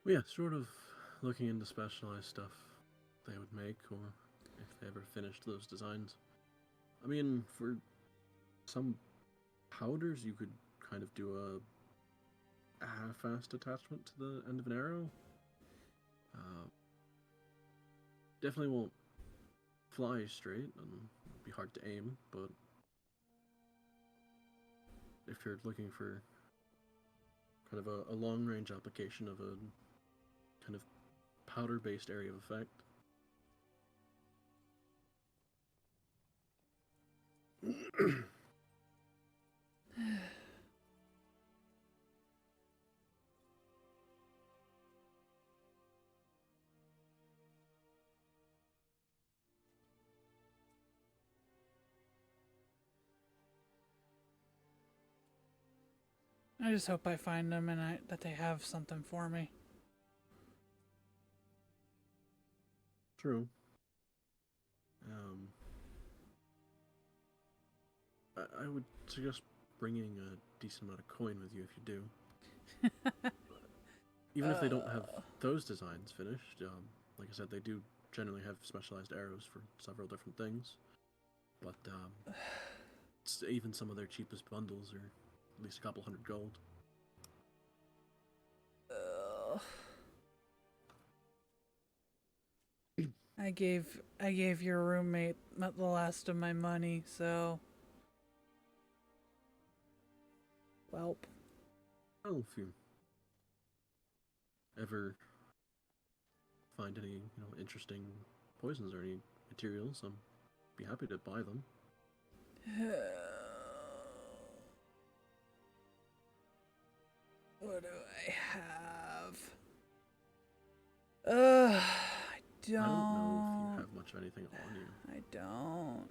Well, yeah, sort of looking into specialized stuff they would make, or if they ever finished those designs. I mean, for some powders, you could kind of do a half-assed attachment to the end of an arrow. Definitely won't fly straight and be hard to aim, but if you're looking for kind of a long-range application of a kind of powder-based area of effect, I just hope I find them and that they have something for me. True. I would suggest bringing a decent amount of coin with you if you do. Even if they don't have those designs finished, like I said, they do generally have specialized arrows for several different things. But even some of their cheapest bundles are at least a couple hundred gold. I gave your roommate the last of my money, so Welp. Well, if you ever find any, interesting poisons or any materials, I'd be happy to buy them. What do I have? I don't. I don't know if you have much of anything on you. I don't.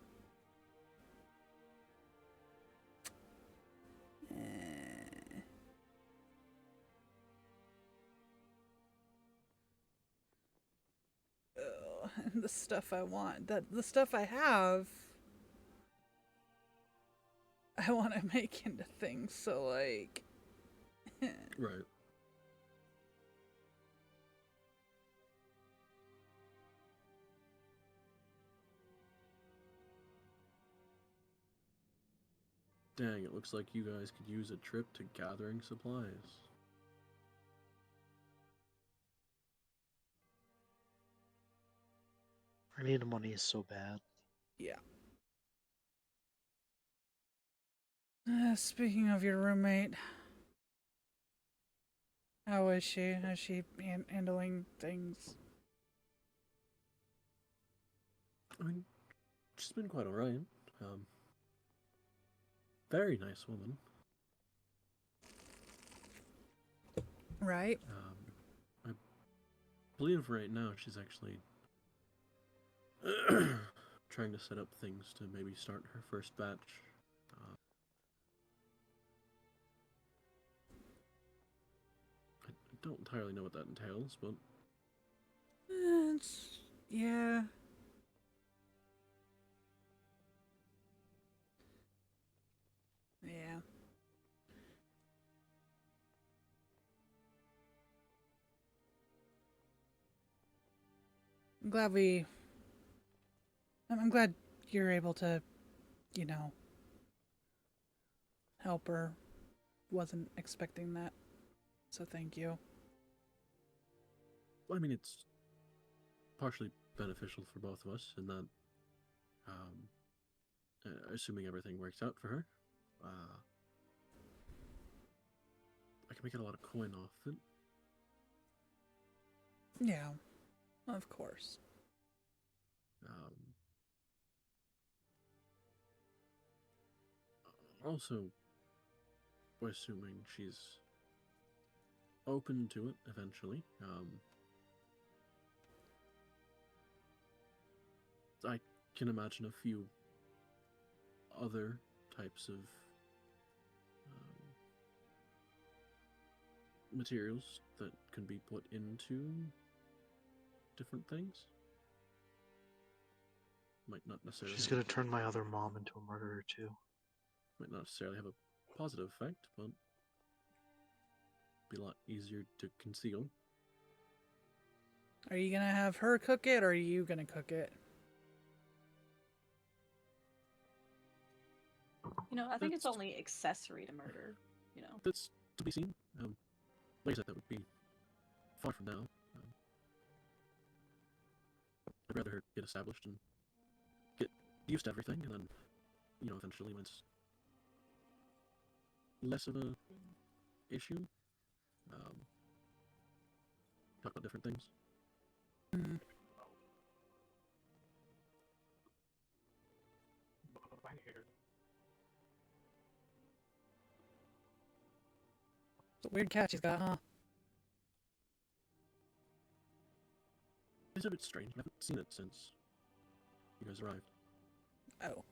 And the stuff I want, the stuff I have, I want to make into things. So like, Right. Dang, it looks like you guys could use a trip to gathering supplies. I need money so bad. yeah. Speaking of your roommate, how is she? Is she handling things? I mean, she's been quite alright. Very nice woman. Right. I believe right now she's actually trying to set up things to maybe start her first batch. I don't entirely know what that entails, but Yeah. Yeah. I'm glad I'm glad you're able to, help her. Wasn't expecting that. So thank you. I mean, it's partially beneficial for both of us in that, assuming everything works out for her, I can make a lot of coin off it. Yeah. Of course. Also, assuming she's open to it eventually, I can imagine a few other types of materials that can be put into different things. Might not necessarily. She's gonna turn my other mom into a murderer too. Might not necessarily have a positive effect, but be a lot easier to conceal. Are you gonna have her cook it, or are you gonna cook it? I think it's only accessory to murder. That's to be seen. Like I said, that would be far from now. I'd rather her get established and get used to everything, and then, eventually when it's less of a issue, talk about different things. Mm-hmm. It's a weird cat she's got, huh? It's a bit strange. I haven't seen it since you guys arrived. Oh.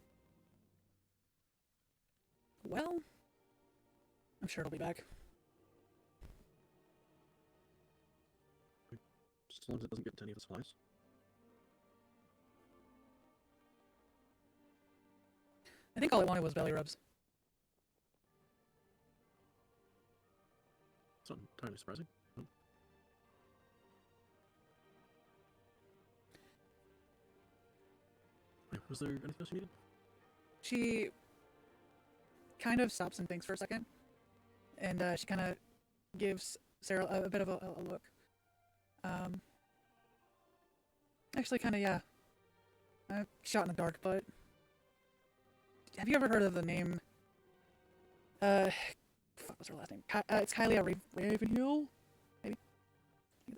Well, I'm sure it'll be back. Just as long as it doesn't get into any of the supplies. I think all I wanted was belly rubs. It's not entirely surprising. But... Yeah, was there anything else you needed? She kind of stops and thinks for a second, and she kind of gives Sarah a bit of a look. Actually, kind of, yeah. Shot in the dark, but have you ever heard of the name what's her last name? It's Kylie Ravenhill, maybe.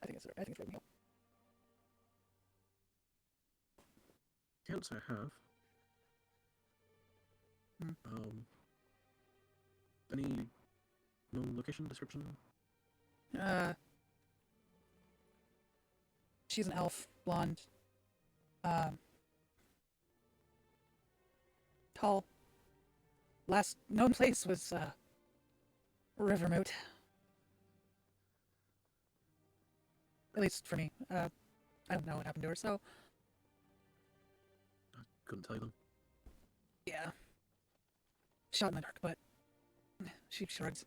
I think it's Ravenhill. Can't say I have. Hmm. Any location description? She's an elf, blonde, tall. Last known place was Rivermoot. At least for me. I don't know what happened to her, so I couldn't tell you them. yeah. Shot in the dark, but she shrugs.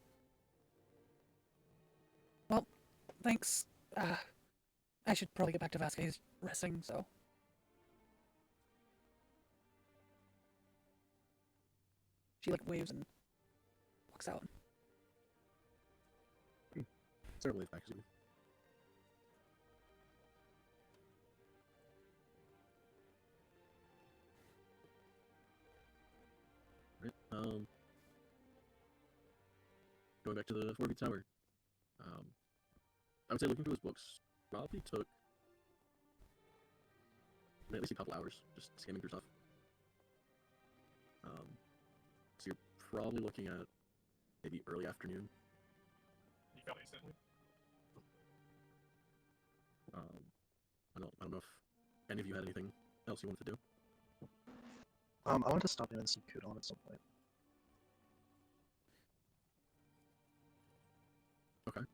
Well, thanks. I should probably get back to Vaske. He's resting, so. She like waves and walks out. Certainly back soon. Right. Going back to the 4 Tower. I would say looking through his books probably took at least a couple hours just skimming through stuff. So you're probably looking at maybe early afternoon. You felt instantly. I don't know if any of you had anything else you wanted to do. I want to stop in and see Kudon at some point. Okay.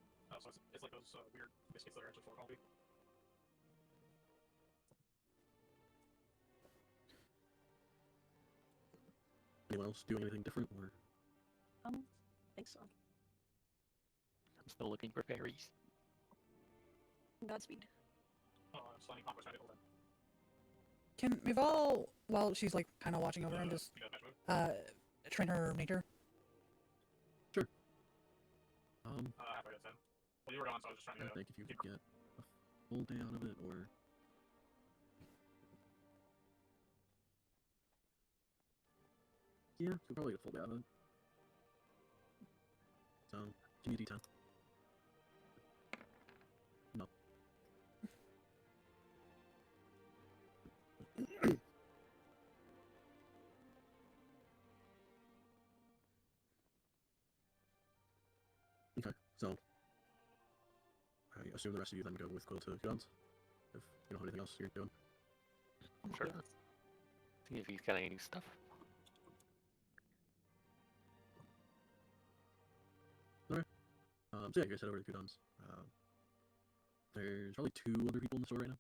So it's like those weird biscuits that are actually for coffee. Anyone else doing anything different or? I think so. I'm still looking for fairies. Godspeed. Sliding conquest trying to hold Can Mival, while she's like kind of watching over and just you got a match move? train her nature? Sure. Halfway to 10. Well, you were gone, so I was just trying I to think if you could get a full day out of it, or yeah, you could probably get a full day out of it. So give me a D10. No. Okay, so I assume the rest of you then go with Quill to Guns, if you don't have anything else you're doing. Sure. Yes. See if he's got any new stuff. So yeah, you guys head over to Kudon's. There's probably 2 other people in the store right now,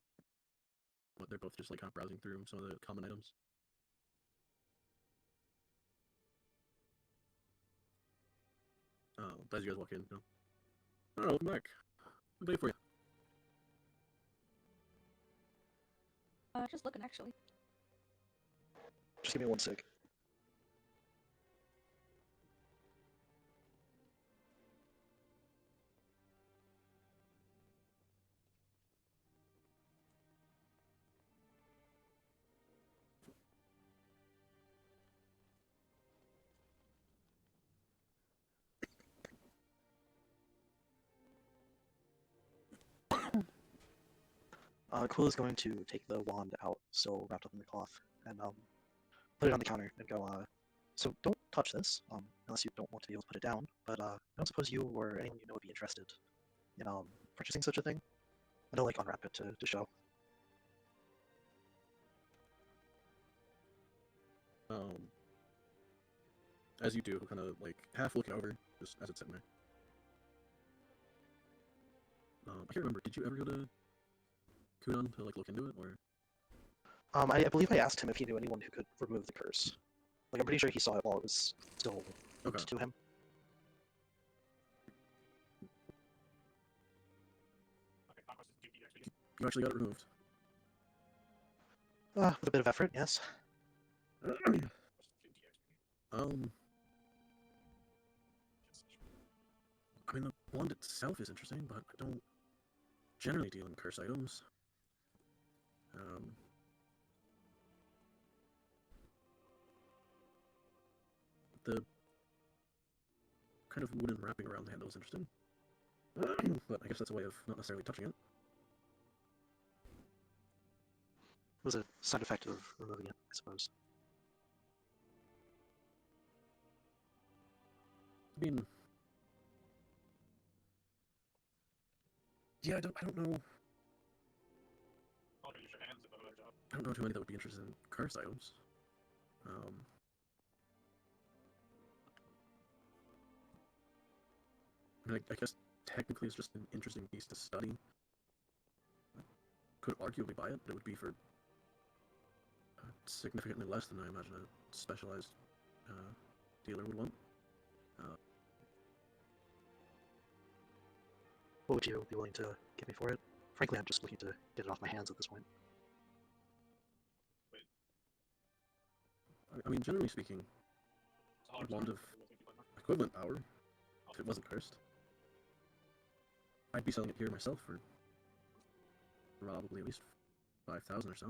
but they're both just like kind of browsing through some of the common items. As you guys walk in, oh, welcome back. Good day for you. Just looking actually. Just give me 1 sec. Quill is going to take the wand out, still wrapped up in the cloth, and put it on the counter and go, so don't touch this, unless you don't want to be able to put it down, but I don't suppose you or anyone you know would be interested in purchasing such a thing? And he'll like unwrap it to show. As you do, kind of like half looking over, just as it's sitting there. I can't remember. Did you ever go to Kudon to like look into it, or? I believe I asked him if he knew anyone who could remove the curse. Like, I'm pretty sure he saw it while it was still Okay. to him. Okay, conquest is 2 XP. You actually got it removed. With a bit of effort, yes. I mean, the wand itself is interesting, but I don't generally deal in curse items. The kind of wooden wrapping around the handle was interesting. But I guess that's a way of not necessarily touching it. It was a side effect of removing it, I suppose. I mean, yeah, I don't know. I'll use your hands if I do a job. I don't know too many that would be interested in curse items. I mean, I guess technically it's just an interesting piece to study. I could arguably buy it, but it would be for significantly less than I imagine a specialized dealer would want. What would you be willing to give me for it? Frankly, I'm just looking to get it off my hands at this point. I mean, generally speaking, So a wand of equivalent power, if it wasn't cursed, I'd be selling it here myself for probably at least 5,000 or so.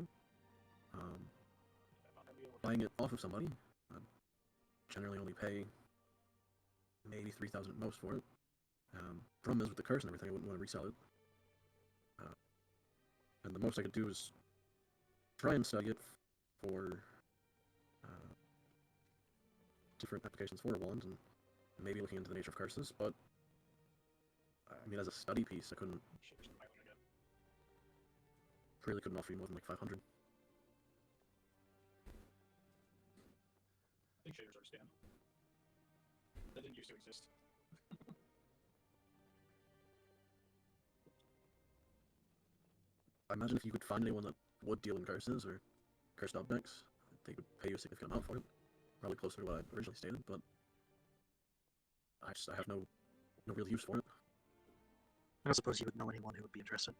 Buying it off of somebody, I'd generally only pay maybe 3,000 at most for it. Problem is with the curse and everything, I wouldn't want to resell it. And the most I could do is try and study it for different applications for a wand, and maybe looking into the nature of curses, but I mean, as a study piece, I really couldn't offer you more than like 500. I think shaders are a scam. That didn't used to exist. I imagine if you could find anyone that would deal in curses or cursed objects, they would pay you a significant amount for it. Probably closer to what I originally stated, but I have no real use for it. I don't suppose you would know anyone who would be interested.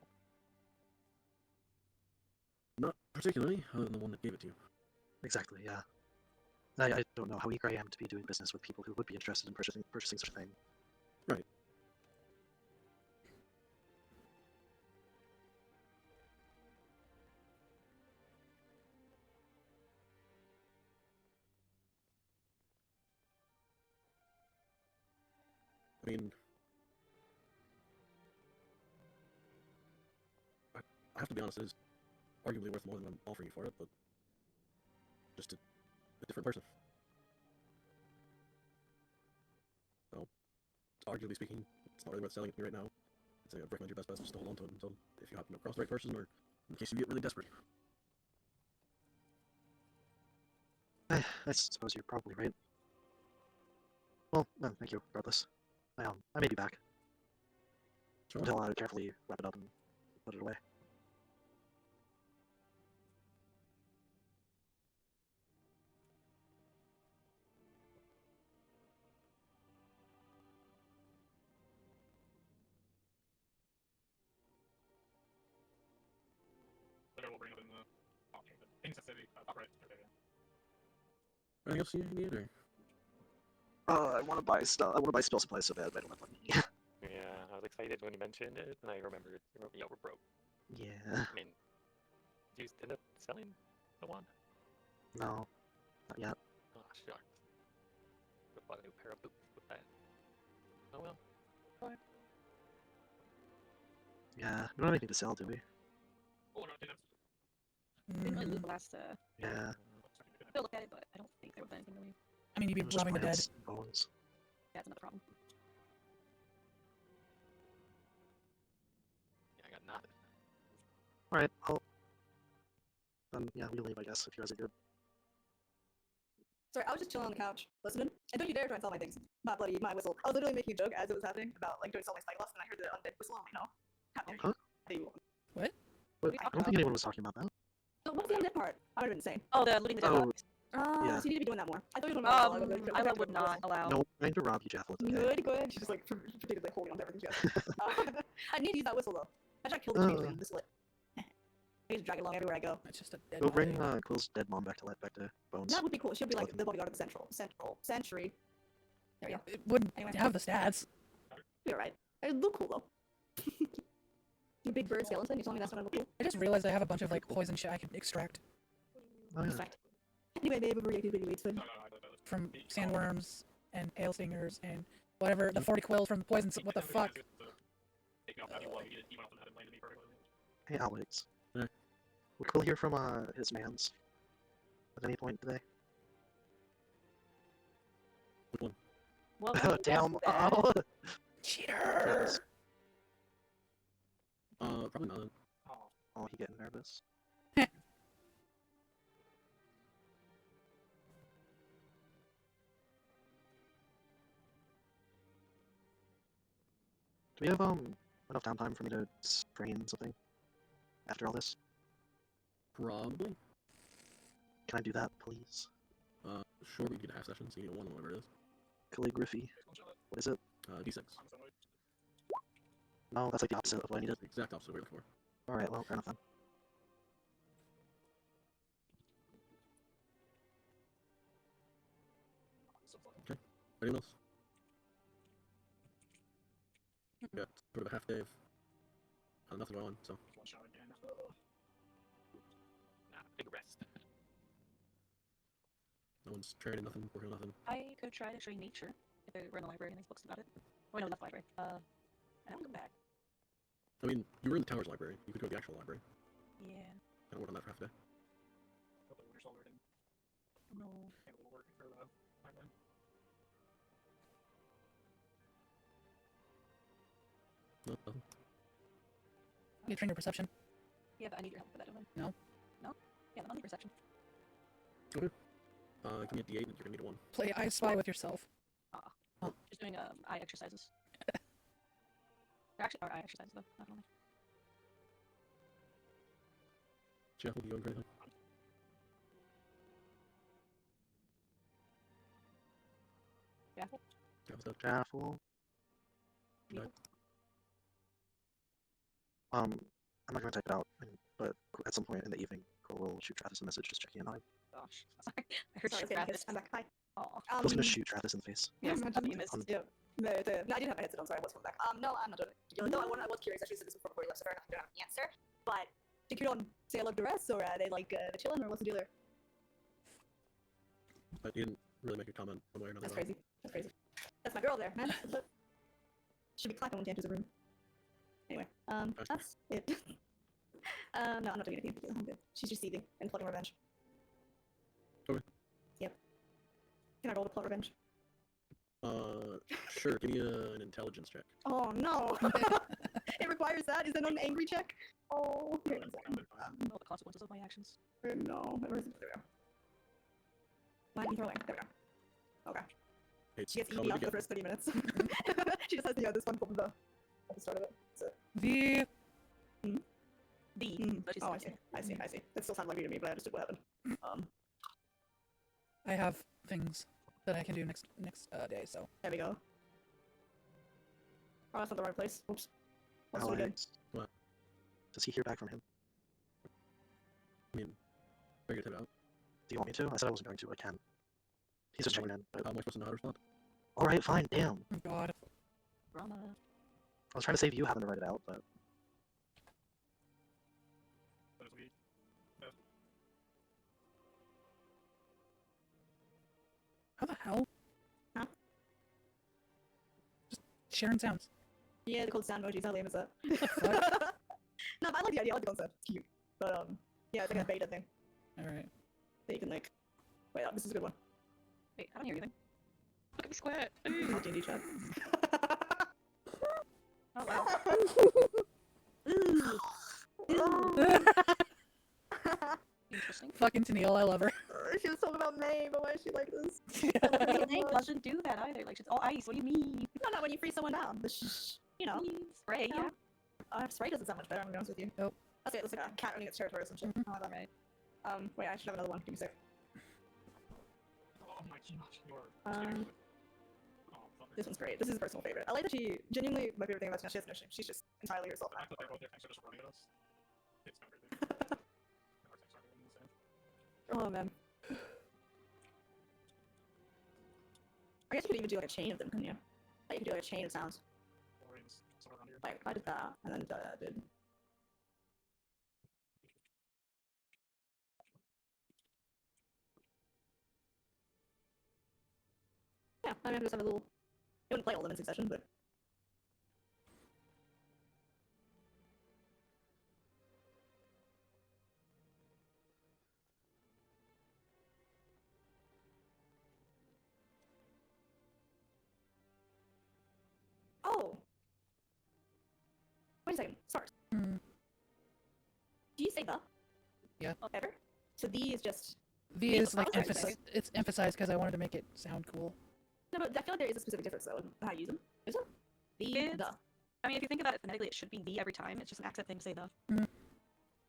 Not particularly, other than the one that gave it to you. Exactly, yeah. I don't know how eager I am to be doing business with people who would be interested in purchasing such a thing. Right. I mean, I have to be honest, it is arguably worth more than I'm offering you for it, but just a different person. So, arguably speaking, it's not really worth selling it to me right now. I'd say I'd recommend your best bet is just to hold on to it until if you happen to cross the right person, or in case you get really desperate. I suppose you're probably right. Well, thank you, regardless. I may be back. Sure. Until I carefully wrap it up and put it away. Later we'll bring up in the insensitivity top right. Anything else you need, or? I want to buy stuff. I want to buy spell supplies so bad, but I don't have money. Yeah, I was excited when you mentioned it, and I remembered, yeah, we're broke. Yeah. I mean, did you end up selling the wand? No, not yet. Oh, shucks. Could have bought a new pair of boots with that. Oh well. Fine. Yeah, we don't have anything to sell, do we? Oh, no, that's Didn't really loot the last Yeah. I'll look at it, but I don't think there was anything really. I mean, you'd be Just robbing the dead. plants and bones. That's another problem. Yeah, I got nothing. Alright, yeah, we can leave, I guess, if you guys are good. Sorry, I was just chilling on the couch, listening, and don't you dare try and sell my things. Not bloody my whistle. I was literally making a joke as it was happening about like doing something spyglass, and I heard the undead whistle. I'm like, no, happening. Huh? What? But I don't think anyone was talking about that. So what's the undead part? I would have been insane. Oh, the looting the dead Oh, bodies. yeah. So you need to be doing that more. I thought you were doing that. Ella would not allow. No, trying to rob you, Javelin. Okay. Good. She's just like particularly holding on to everything she has. I need to use that whistle though. I tried to kill the changeling and whistle it. I just drag it along everywhere I go. That's just a dead Go body. bring Quill's dead mom back to Bones. That would be cool. She'll be like the bodyguard of the century. There we go. It wouldn't Anyway. have the stats. Be alright. It look cool though. The big bird skeleton. You told me that's what I look cool. I just realized I have a bunch of like poison shit I can extract Oh, yeah. Perfect. Anyway, babe, overreacted video weeds food. from sandworms and hail stingers and Whatever, the 40 quills from the poison. What the fuck? Hey, Alex. Yeah. Would Quill hear from his mans at any point today? Which one? Well, Damn. bad. Oh. Cheater! Probably not. Oh, he getting nervous. Do we have enough downtime for me to train something after all this? Probably. Can I do that, please? Sure, we can get half sessions, so you get one, whatever it is. Calligraphy. What is it? D6. No, that's like the opposite of what I needed. The exact opposite of what you're looking for. Alright, well, fair enough then. Anyone else? Yeah, sort of a half day of nothing going on, so. Nah, big rest. No one's training, nothing, working on nothing. I could try to train nature if I were in the library and there's books about it. Oh, no, left library. And I don't come back. I mean, you were in the Towers library. You could go to the actual library. Yeah. And work on that for half a day. No. No, nothing. You train your perception. Yeah, but I need your help for that, don't I? No. No? Yeah, then I'll need perception. Give me a D8 and you're gonna need a 1. Play I Spy with yourself. Oh. Just doing eye exercises. Or actually, eye exercises though, not only. Jeff, will you go for anything? Yeah. Jeff's dead. Jaffel. Right. I'm not gonna type it out, but at some point in the evening, we'll shoot Travis a message just checking in on him. Gosh. Sorry. I heard Sorry, you it's Travis. I'm back. Hi. Aw. I was gonna shoot Travis in the face. Yes, imagine you missed. Yeah. No, I did have my headset on, sorry, I was coming back. No, I'm not doing it. No, I was curious, actually, so this was before you left, so fair enough, I don't have an answer. But, did you don't say I love the rest, or are they like, chilling, or what's the deal there? But you didn't really make a comment one way or another. That's crazy. That's crazy. That's my girl there, man. Should be clapping when she enters the room. Anyway, that's it. No, I'm not doing anything. I'm good. She's just seething and plotting revenge. Okay. Yep. Can I roll to plot revenge? Sure, give me an intelligence check. Oh no! It requires that? Is that not an angry check? Oh, wait 1 second. All the consequences of my actions. No, where's it? There we go. Why aren't you throwing? There we go. Okay. It's She gets coming ED after the together. first 30 minutes. She just has this one from at the start of it. So. The But she's Oh, I see. That still sounded like you to me, but I understood what happened. I have things that I can do next day, so. There we go. Oh, that's not the right place. Oops. Let's do it again. Alex. What? Does he hear back from him? I mean, are you gonna type it out? Do you want me to? I said I wasn't going to, I can. He's just checking in, but... How am I supposed to know how to respond? Alright, fine, damn. Oh god. Drama. I was trying to save you having to write it out, but... How the hell? Huh? Just sharing sounds. Yeah, they're called sound emojis. How lame is that? fuck? No, but I like the idea. I like the concept. It's cute. But, yeah, it's like a beta thing. Alright. That you can, like... Wait, this is a good one. Wait, I don't hear anything. Look at me square. Oh, D&D chat. Oh wow. Interesting. Fucking Tennille, I love her. She was talking about May, but why is she like this? They doesn't do that either. Like, she's all ice. What do you mean? No, when you freeze someone down. You know. Spray, yeah. Spray doesn't sound much better, I'm gonna be honest with you. Nope. That's it, it's like a cat owning its territory or some shit. Oh, that's right. Wait, I should have another one. Give me a sec. Oh my gosh, you are. Um, Oh, fuck. This one's great. This is a personal favorite. I like that she, genuinely, my favorite thing about Tina, she has no shame. She's just entirely herself I now. thought they were both there, thanks for just running at us. It's not really. Oh, man. I guess you could even do like a chain of them, couldn't you? Like, you could do like a chain of sounds. Like, I did that, and then did. Yeah, I mean, just have a little wouldn't play all of them in succession, but oh, wait a second, stars. Hmm. Do you say the? Yeah. Ever? So the is just. V Yeah, is like I was gonna say. it's emphasized because I wanted to make it sound cool. No, but I feel like there is a specific difference though in how you use them. Is there? The, It's- the. I mean, if you think about it phonetically, it should be the every time. It's just an accent thing to say the. Mhm.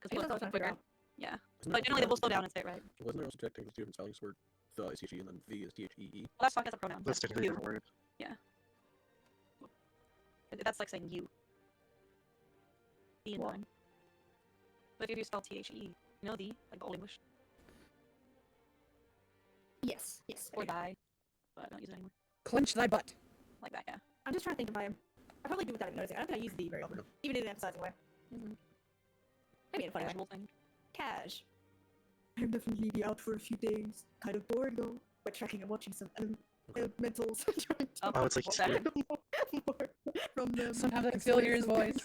Because I guess that's what I was trying to figure out. Yeah. Isn't But that generally, they also- will slow down and say it right. Wasn't there also technically two different spellings where the is THE and then V is THEE? Well, that's fine as a pronoun. That's technically a you. different word. That's like saying you. E and What? thine. But if you spell THE, you know the, like the Old English. Yes. Yes. Or okay. die. But I don't use it anymore. Clench thy butt. Like that, yeah. I'm just trying to think if I probably do without even noticing. I don't think I use the very often, even in an emphasizing way. Mm-hmm. Maybe in a funny way. Casual thing. Cash. I'll definitely be out for a few days. Kind of bored though. By tracking and watching some elementals. Trying to Oh, it's like Okay. secret. more from them. Sometimes I can still hear his voice.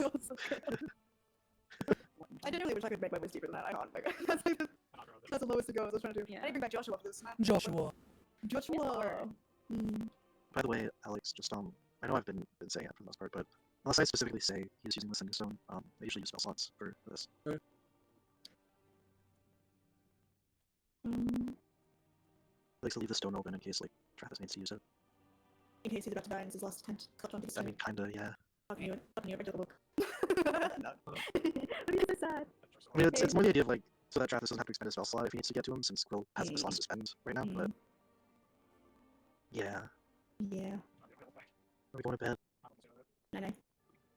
I genuinely wish I could make my voice deeper than that. I can't. Like, that's like that's the lowest it goes. I was trying to do. Yeah. I need to bring back Joshua for this. Joshua. Joshua. Mm. By the way, Alex, just I know I've been saying it for the most part, but unless I specifically say he was using the Sending Stone, I usually use spell slots for this. Mm. I like to leave the stone open in case like Travis needs to use it. In case he's about to die and it's his last attempt. Clutch onto the I stone. mean, kinda, yeah. Fucking knew it. Fucking knew it. I took a look. No. But he's so sad. I mean, it's more the idea of like so that Travis doesn't have to expend a spell slot if he needs to get to him, since Quill has the slots to spend right now. But yeah, Yeah. are we going to bed? Night.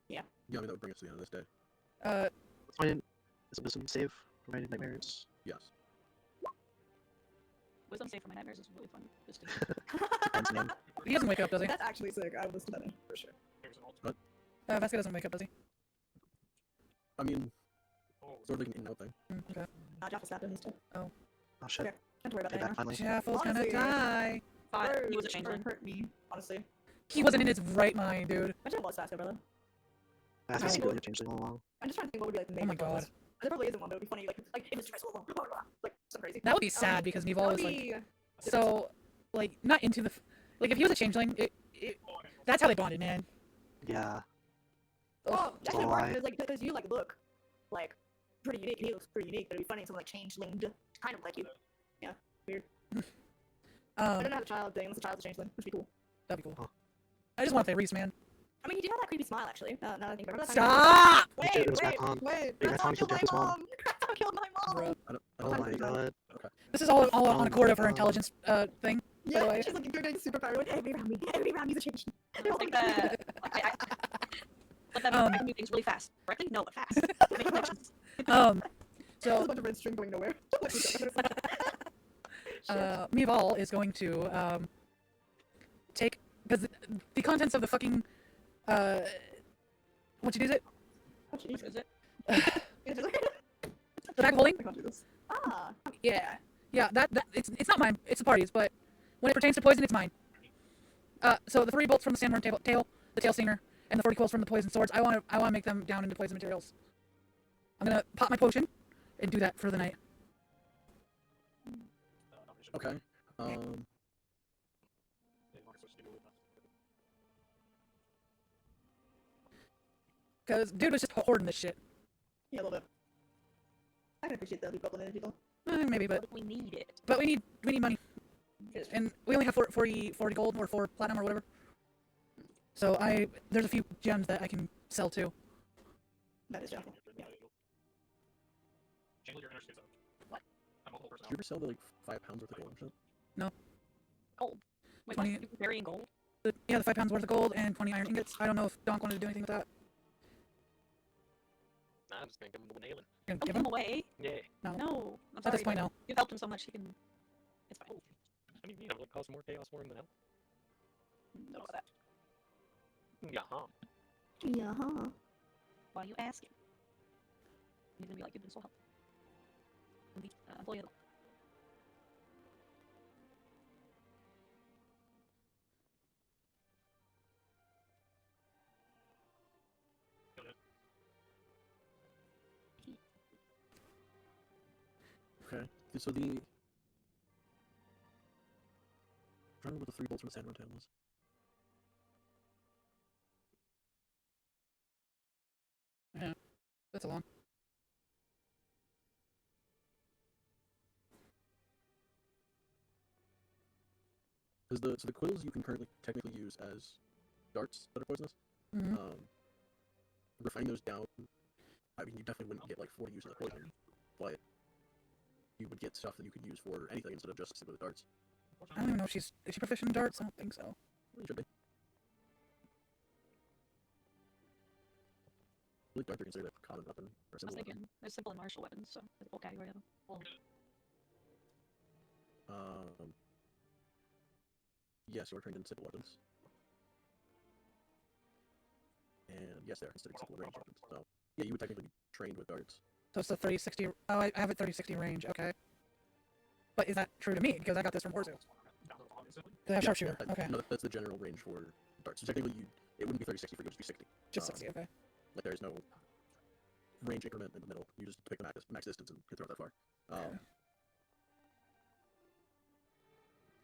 Yeah, I mean, that would bring us to the end of this day. What's my is it wisdom save for my nightmares? Yes. Wisdom save for my nightmares is really fun. Just to Depends, man. He doesn't wake up, does he? That's actually sick. I was stunning for sure. Vaske doesn't wake up, does he? I mean, sort of like an in-out thing. Okay. Josh was stabbed in his too. Oh shit. Okay. Don't worry about Okay, that back anymore. finally. Jaffle's gonna Honestly, die. But he was a Or changeling. hurt me, honestly. He wasn't in his right mind, dude. Imagine it was faster, brother. That's Ow. a secretly a changeling all along. I'm just trying to think what would be like the main Oh my plot god. twist. There probably isn't one, but it would be funny, like if it's Dressel, like some crazy. That would be sad because that Neville would was like be so like not into the like if he was a changeling, that's how they bonded, man. Yeah. Oh, that's So important I- because you like look like pretty unique. And he looks pretty unique, but it'd be funny if someone like changeling kind of like you. Yeah, weird. I don't have a child thing unless the child's a changeling, which would be cool. That'd be cool. Oh. I just want to play Reese, man. I mean, he did have that creepy smile actually. Now that I think about it. Stop! Wait, It was wait, Rathon. wait! Hey, That's Rathon how I killed killed my Jeff's mom. mom. That's how I killed my mom. Bruh. Oh my god. This is all on Oh accord of her my intelligence thing. Yeah, By the way. she's like getting super powered. Like, every round he's a change. Like that. Let them Um, I can do things really fast. Correctly? No, but fast. Make connections. There's a So bunch of red string going nowhere. Mival is going to take because the contents of the fucking what you do it? What is it? The bag of holding? I can't do this. Ah, Yeah, that it's not mine. It's the party's, but when it pertains to poison, it's mine. So the 3 bolts from the sandworm tail, the tail stinger, and the 40 quills from the poison swords. I want to make them down into poison materials. I'm gonna pop my potion and do that for the night. Okay. Cause dude was just hoarding this shit. yeah, a little bit. I can appreciate that. We've got in people. Maybe, but We need it. we need money, and we only have 40 gold or 4 platinum or whatever. So there's a few gems that I can sell too. That is Joshua. Yeah. What? Did you ever sell the like 5 pounds worth of gold and shit? Gold. Wait, 20 what? Burying gold? Yeah, the 5 pounds worth of gold and 20 iron ingots. I don't know if Donk wanted to do anything with that. Nah, I'm just gonna give him the nailing. You're gonna Don't give give him him? away. Yeah. No. No. I'm At sorry, this point, but no. You've helped him so much, he can... It's fine. I mean, you know, it causes more chaos for him than help. Don't know about that. Yeah. Yeah, huh? Why are you asking? He's gonna be like, you've been so helpful. And be, employee of the... Okay. So the I'm trying to remember what the 3 bolts from the Sandworm tail was. Yeah, that's a long. Because the quills you can currently technically use as darts that are poisonous. Mm-hmm. Refining those down, I mean, you definitely wouldn't get like 40 uses of poison, but you would get stuff that you could use for anything instead of just simply the darts. I don't even know if is she proficient in darts? I don't think so. Well, you should be. I believe darts are considered a common weapon or a I was simple weapon. thinking, there's simple and martial weapons, so there's a whole category of them. Yes, you are trained in simple weapons. And yes, they are considered simple range weapons. So, yeah, you would technically be trained with darts. So it's the 30-60. Oh, I have it 30-60 range. Okay. But is that true to me? Because I got this from Orzu. They have sharpshooter. Okay. No, that's the general range for darts. So technically, it wouldn't be 30-60 for you, it would just be 60. Just 60, okay. Like, there's no range increment in the middle. You just pick the max distance and can throw it that far.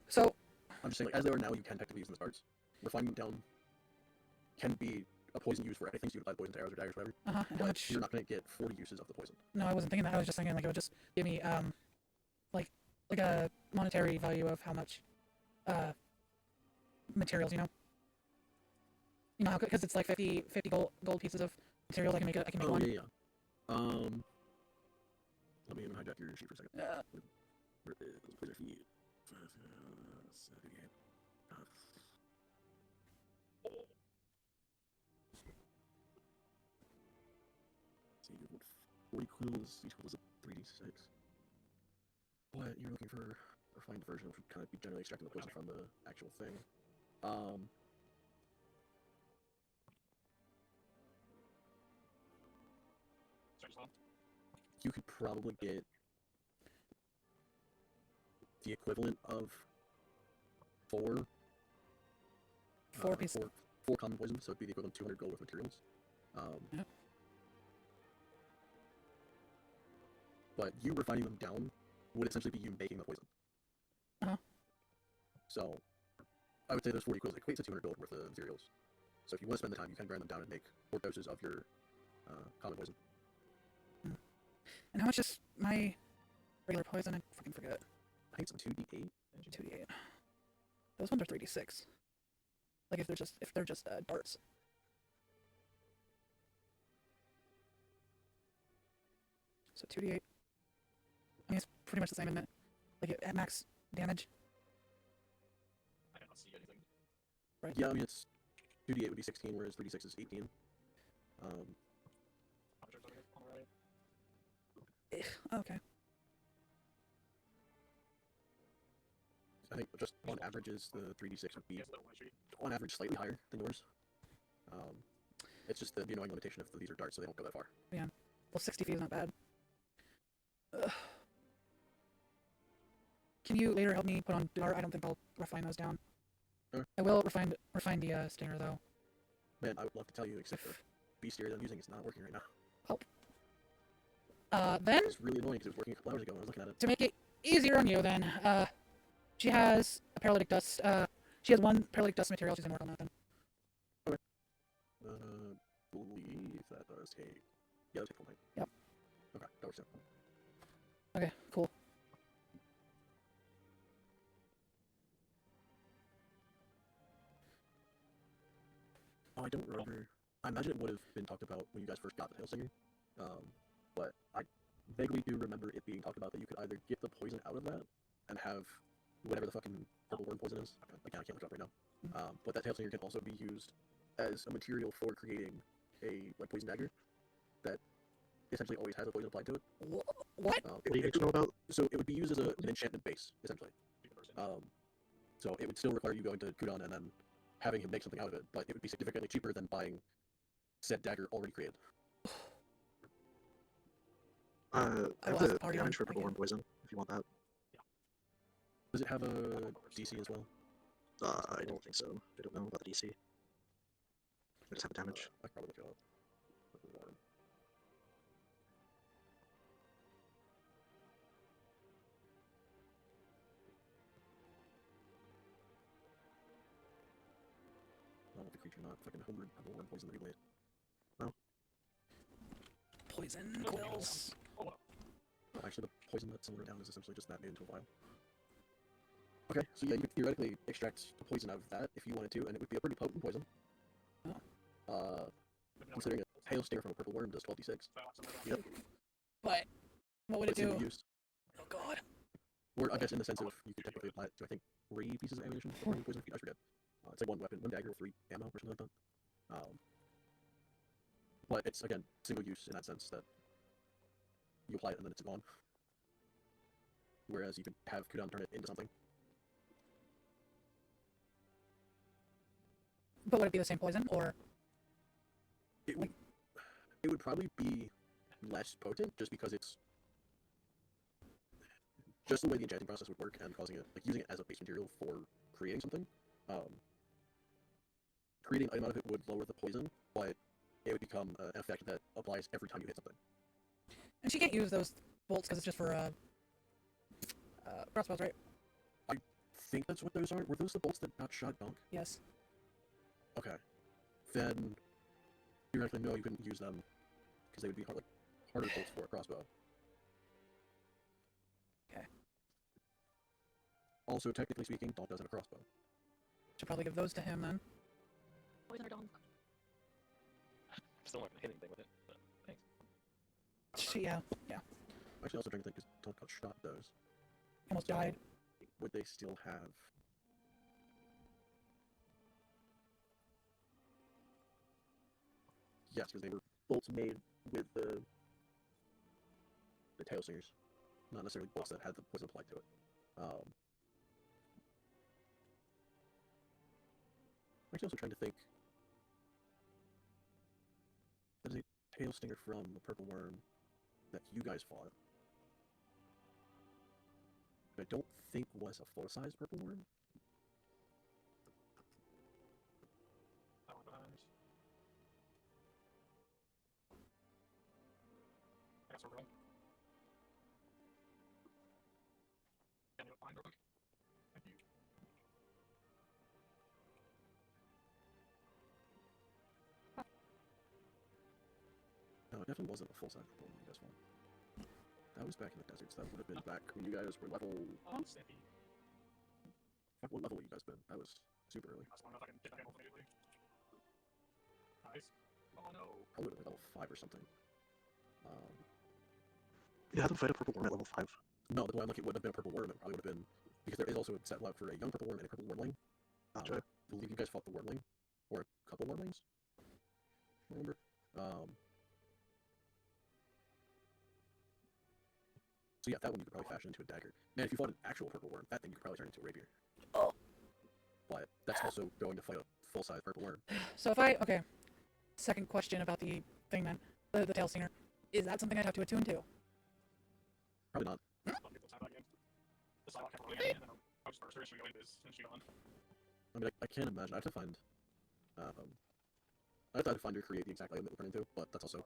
So, I'm just saying, like, as they are now, you can technically use them as darts. Refining them down can be a poison used for anything, so you can apply poison to arrows or daggers, whatever. and how But much? you're not going to get 40 uses of the poison. No, I wasn't thinking that. I was just thinking like it would just give me like a monetary value of how much materials, you know. You know how because it's like 50 gold pieces of materials. I can make one. Yeah. Let me even hijack your sheet for a second. Where is please our feet? So you get 40 quills, each quill is a 3d6. But you're looking for a refined version, which would kind of be generally extracting the poison from the actual thing. You could probably get the equivalent of four pieces. Four common poison, so it'd be the equivalent of 200 gold worth of materials. Yep. But you refining them down would essentially be you making the poison. So I would say those 40 quills equate to 200 gold worth of materials. So if you want to spend the time, you can grind them down and make 4 doses of your common poison. And how much is my regular poison? I fucking forget. I think it's 2d8. 2d8. Those ones are 3d6. Like if they're just darts. So 2d8. I mean, it's pretty much the same, isn't it? Like at max damage. I don't see anything. Right. Yeah, I mean it's 2d8 would be 16, whereas 3d6 is 18. Okay. I think just on averages, the 3d6 would be on average slightly higher than yours. It's just the annoying limitation of these are darts, so they don't go that far. Yeah. Well, 60 feet is not bad. Ugh. Can you later help me put on dart? I don't think I'll refine those down. Sure. I will refine the stinger though. Man, I would love to tell you, except the bestiary that I'm using is not working right now. Help. Then It's really annoying because it was working a couple hours ago when I was looking at it. to make it easier on you, then she has a paralytic dust. She has 1 paralytic dust material. She's gonna work on that then. Believe that does take. Yeah, that'll take full night. Yep. Okay, that works out. Okay, cool. Oh, I don't remember. I imagine it would have been talked about when you guys first got the Hailsinger. But I vaguely do remember it being talked about that you could either get the poison out of that and have whatever the fucking purple worm poison is. Again, I can't look it up right now. But that Hailsinger can also be used as a material for creating a poison dagger that essentially always has a poison applied to it. What? What do you need to know about? So it would be used as an enchantment base, essentially. So it would still require you going to Kudan and then having him make something out of it, but it would be significantly cheaper than buying said dagger already created. I have the damage for purple worm poison, if you want that. Does it have a DC as well? I don't think so. I don't know about the DC. I just have the damage. I could probably look it up. Purple worm. you're not fucking homeward purple worm poison that you made. Poison quills. Well, actually, the poison that's somewhere down is essentially just that made into a vial. Okay, so yeah, you could theoretically extract the poison out of that if you wanted to, and it would be a pretty potent poison. Oh. Considering a hail stinger from a purple worm does 12d6. Yep. But what would it Single do? use. Oh god. Or I guess in the sense of you could technically apply it to I think 3 pieces of ammunition for poison. I forget. It's like 1 weapon, 1 dagger, 3 ammo, or something like that. But it's again single use in that sense that you apply it and then it's gone. Whereas you could have cooldown turn it into something. But would it be the same poison, or It would probably be less potent just because it's just the way the enchanting process would work and causing it like using it as a base material for creating something. Creating an item out of it would lower the poison, but it would become an effect that applies every time you hit something. and she can't use those bolts because it's just for crossbows, right? I think that's what those are. Were those the bolts that got shot dunk? Yes. Okay. Then theoretically, no, you couldn't use them because they would be harder bolts for a crossbow. Okay. Also, technically speaking, Donk does have a crossbow. Should probably give those to him then. Poison or donk? Still not gonna hit anything with it, but thanks. Yeah. Actually, also trying to think, because Donk got shot those. Almost died. Would they still have... Yes, because they were bolts made with the tail stingers, not necessarily bolts that had the poison applied to it. Actually, also trying to think. There's a tail stinger from the purple worm that you guys fought. But I don't think was a full-size purple worm. That one behind. I guess we're going. Can you find her? Thank you. No, it definitely wasn't a full-size purple worm you guys fought. That was back in the deserts. That would have been back when you guys were level... Snippy. Fuck, what level would you guys been? That was super early. I just want to know if I can get that ammo immediately. Nice. Oh no. Probably would have been level 5 or something. You had to fight a purple worm at level 5. No, the way I'm looking, it would have been a purple worm. It probably would have been... Because there is also a set log for a young purple worm and a purple wormling. I believe you guys fought the wormling. Or a couple wormlings. I remember. So yeah, that one you could probably fashion into a dagger. Man, if you fought an actual purple worm, that thing you could probably turn into a rapier. Oh. But that's also going to fight a full-size purple worm. So if I okay, second question about the thing then, the tail stinger, is that something I'd have to attune to? Probably not. Some people have that game. The sidewalk kept rolling in, and I was first, she going this, and she gone. I mean, I can't imagine. I have to find... I have to find or create the exact item that we'll turn into, but that's also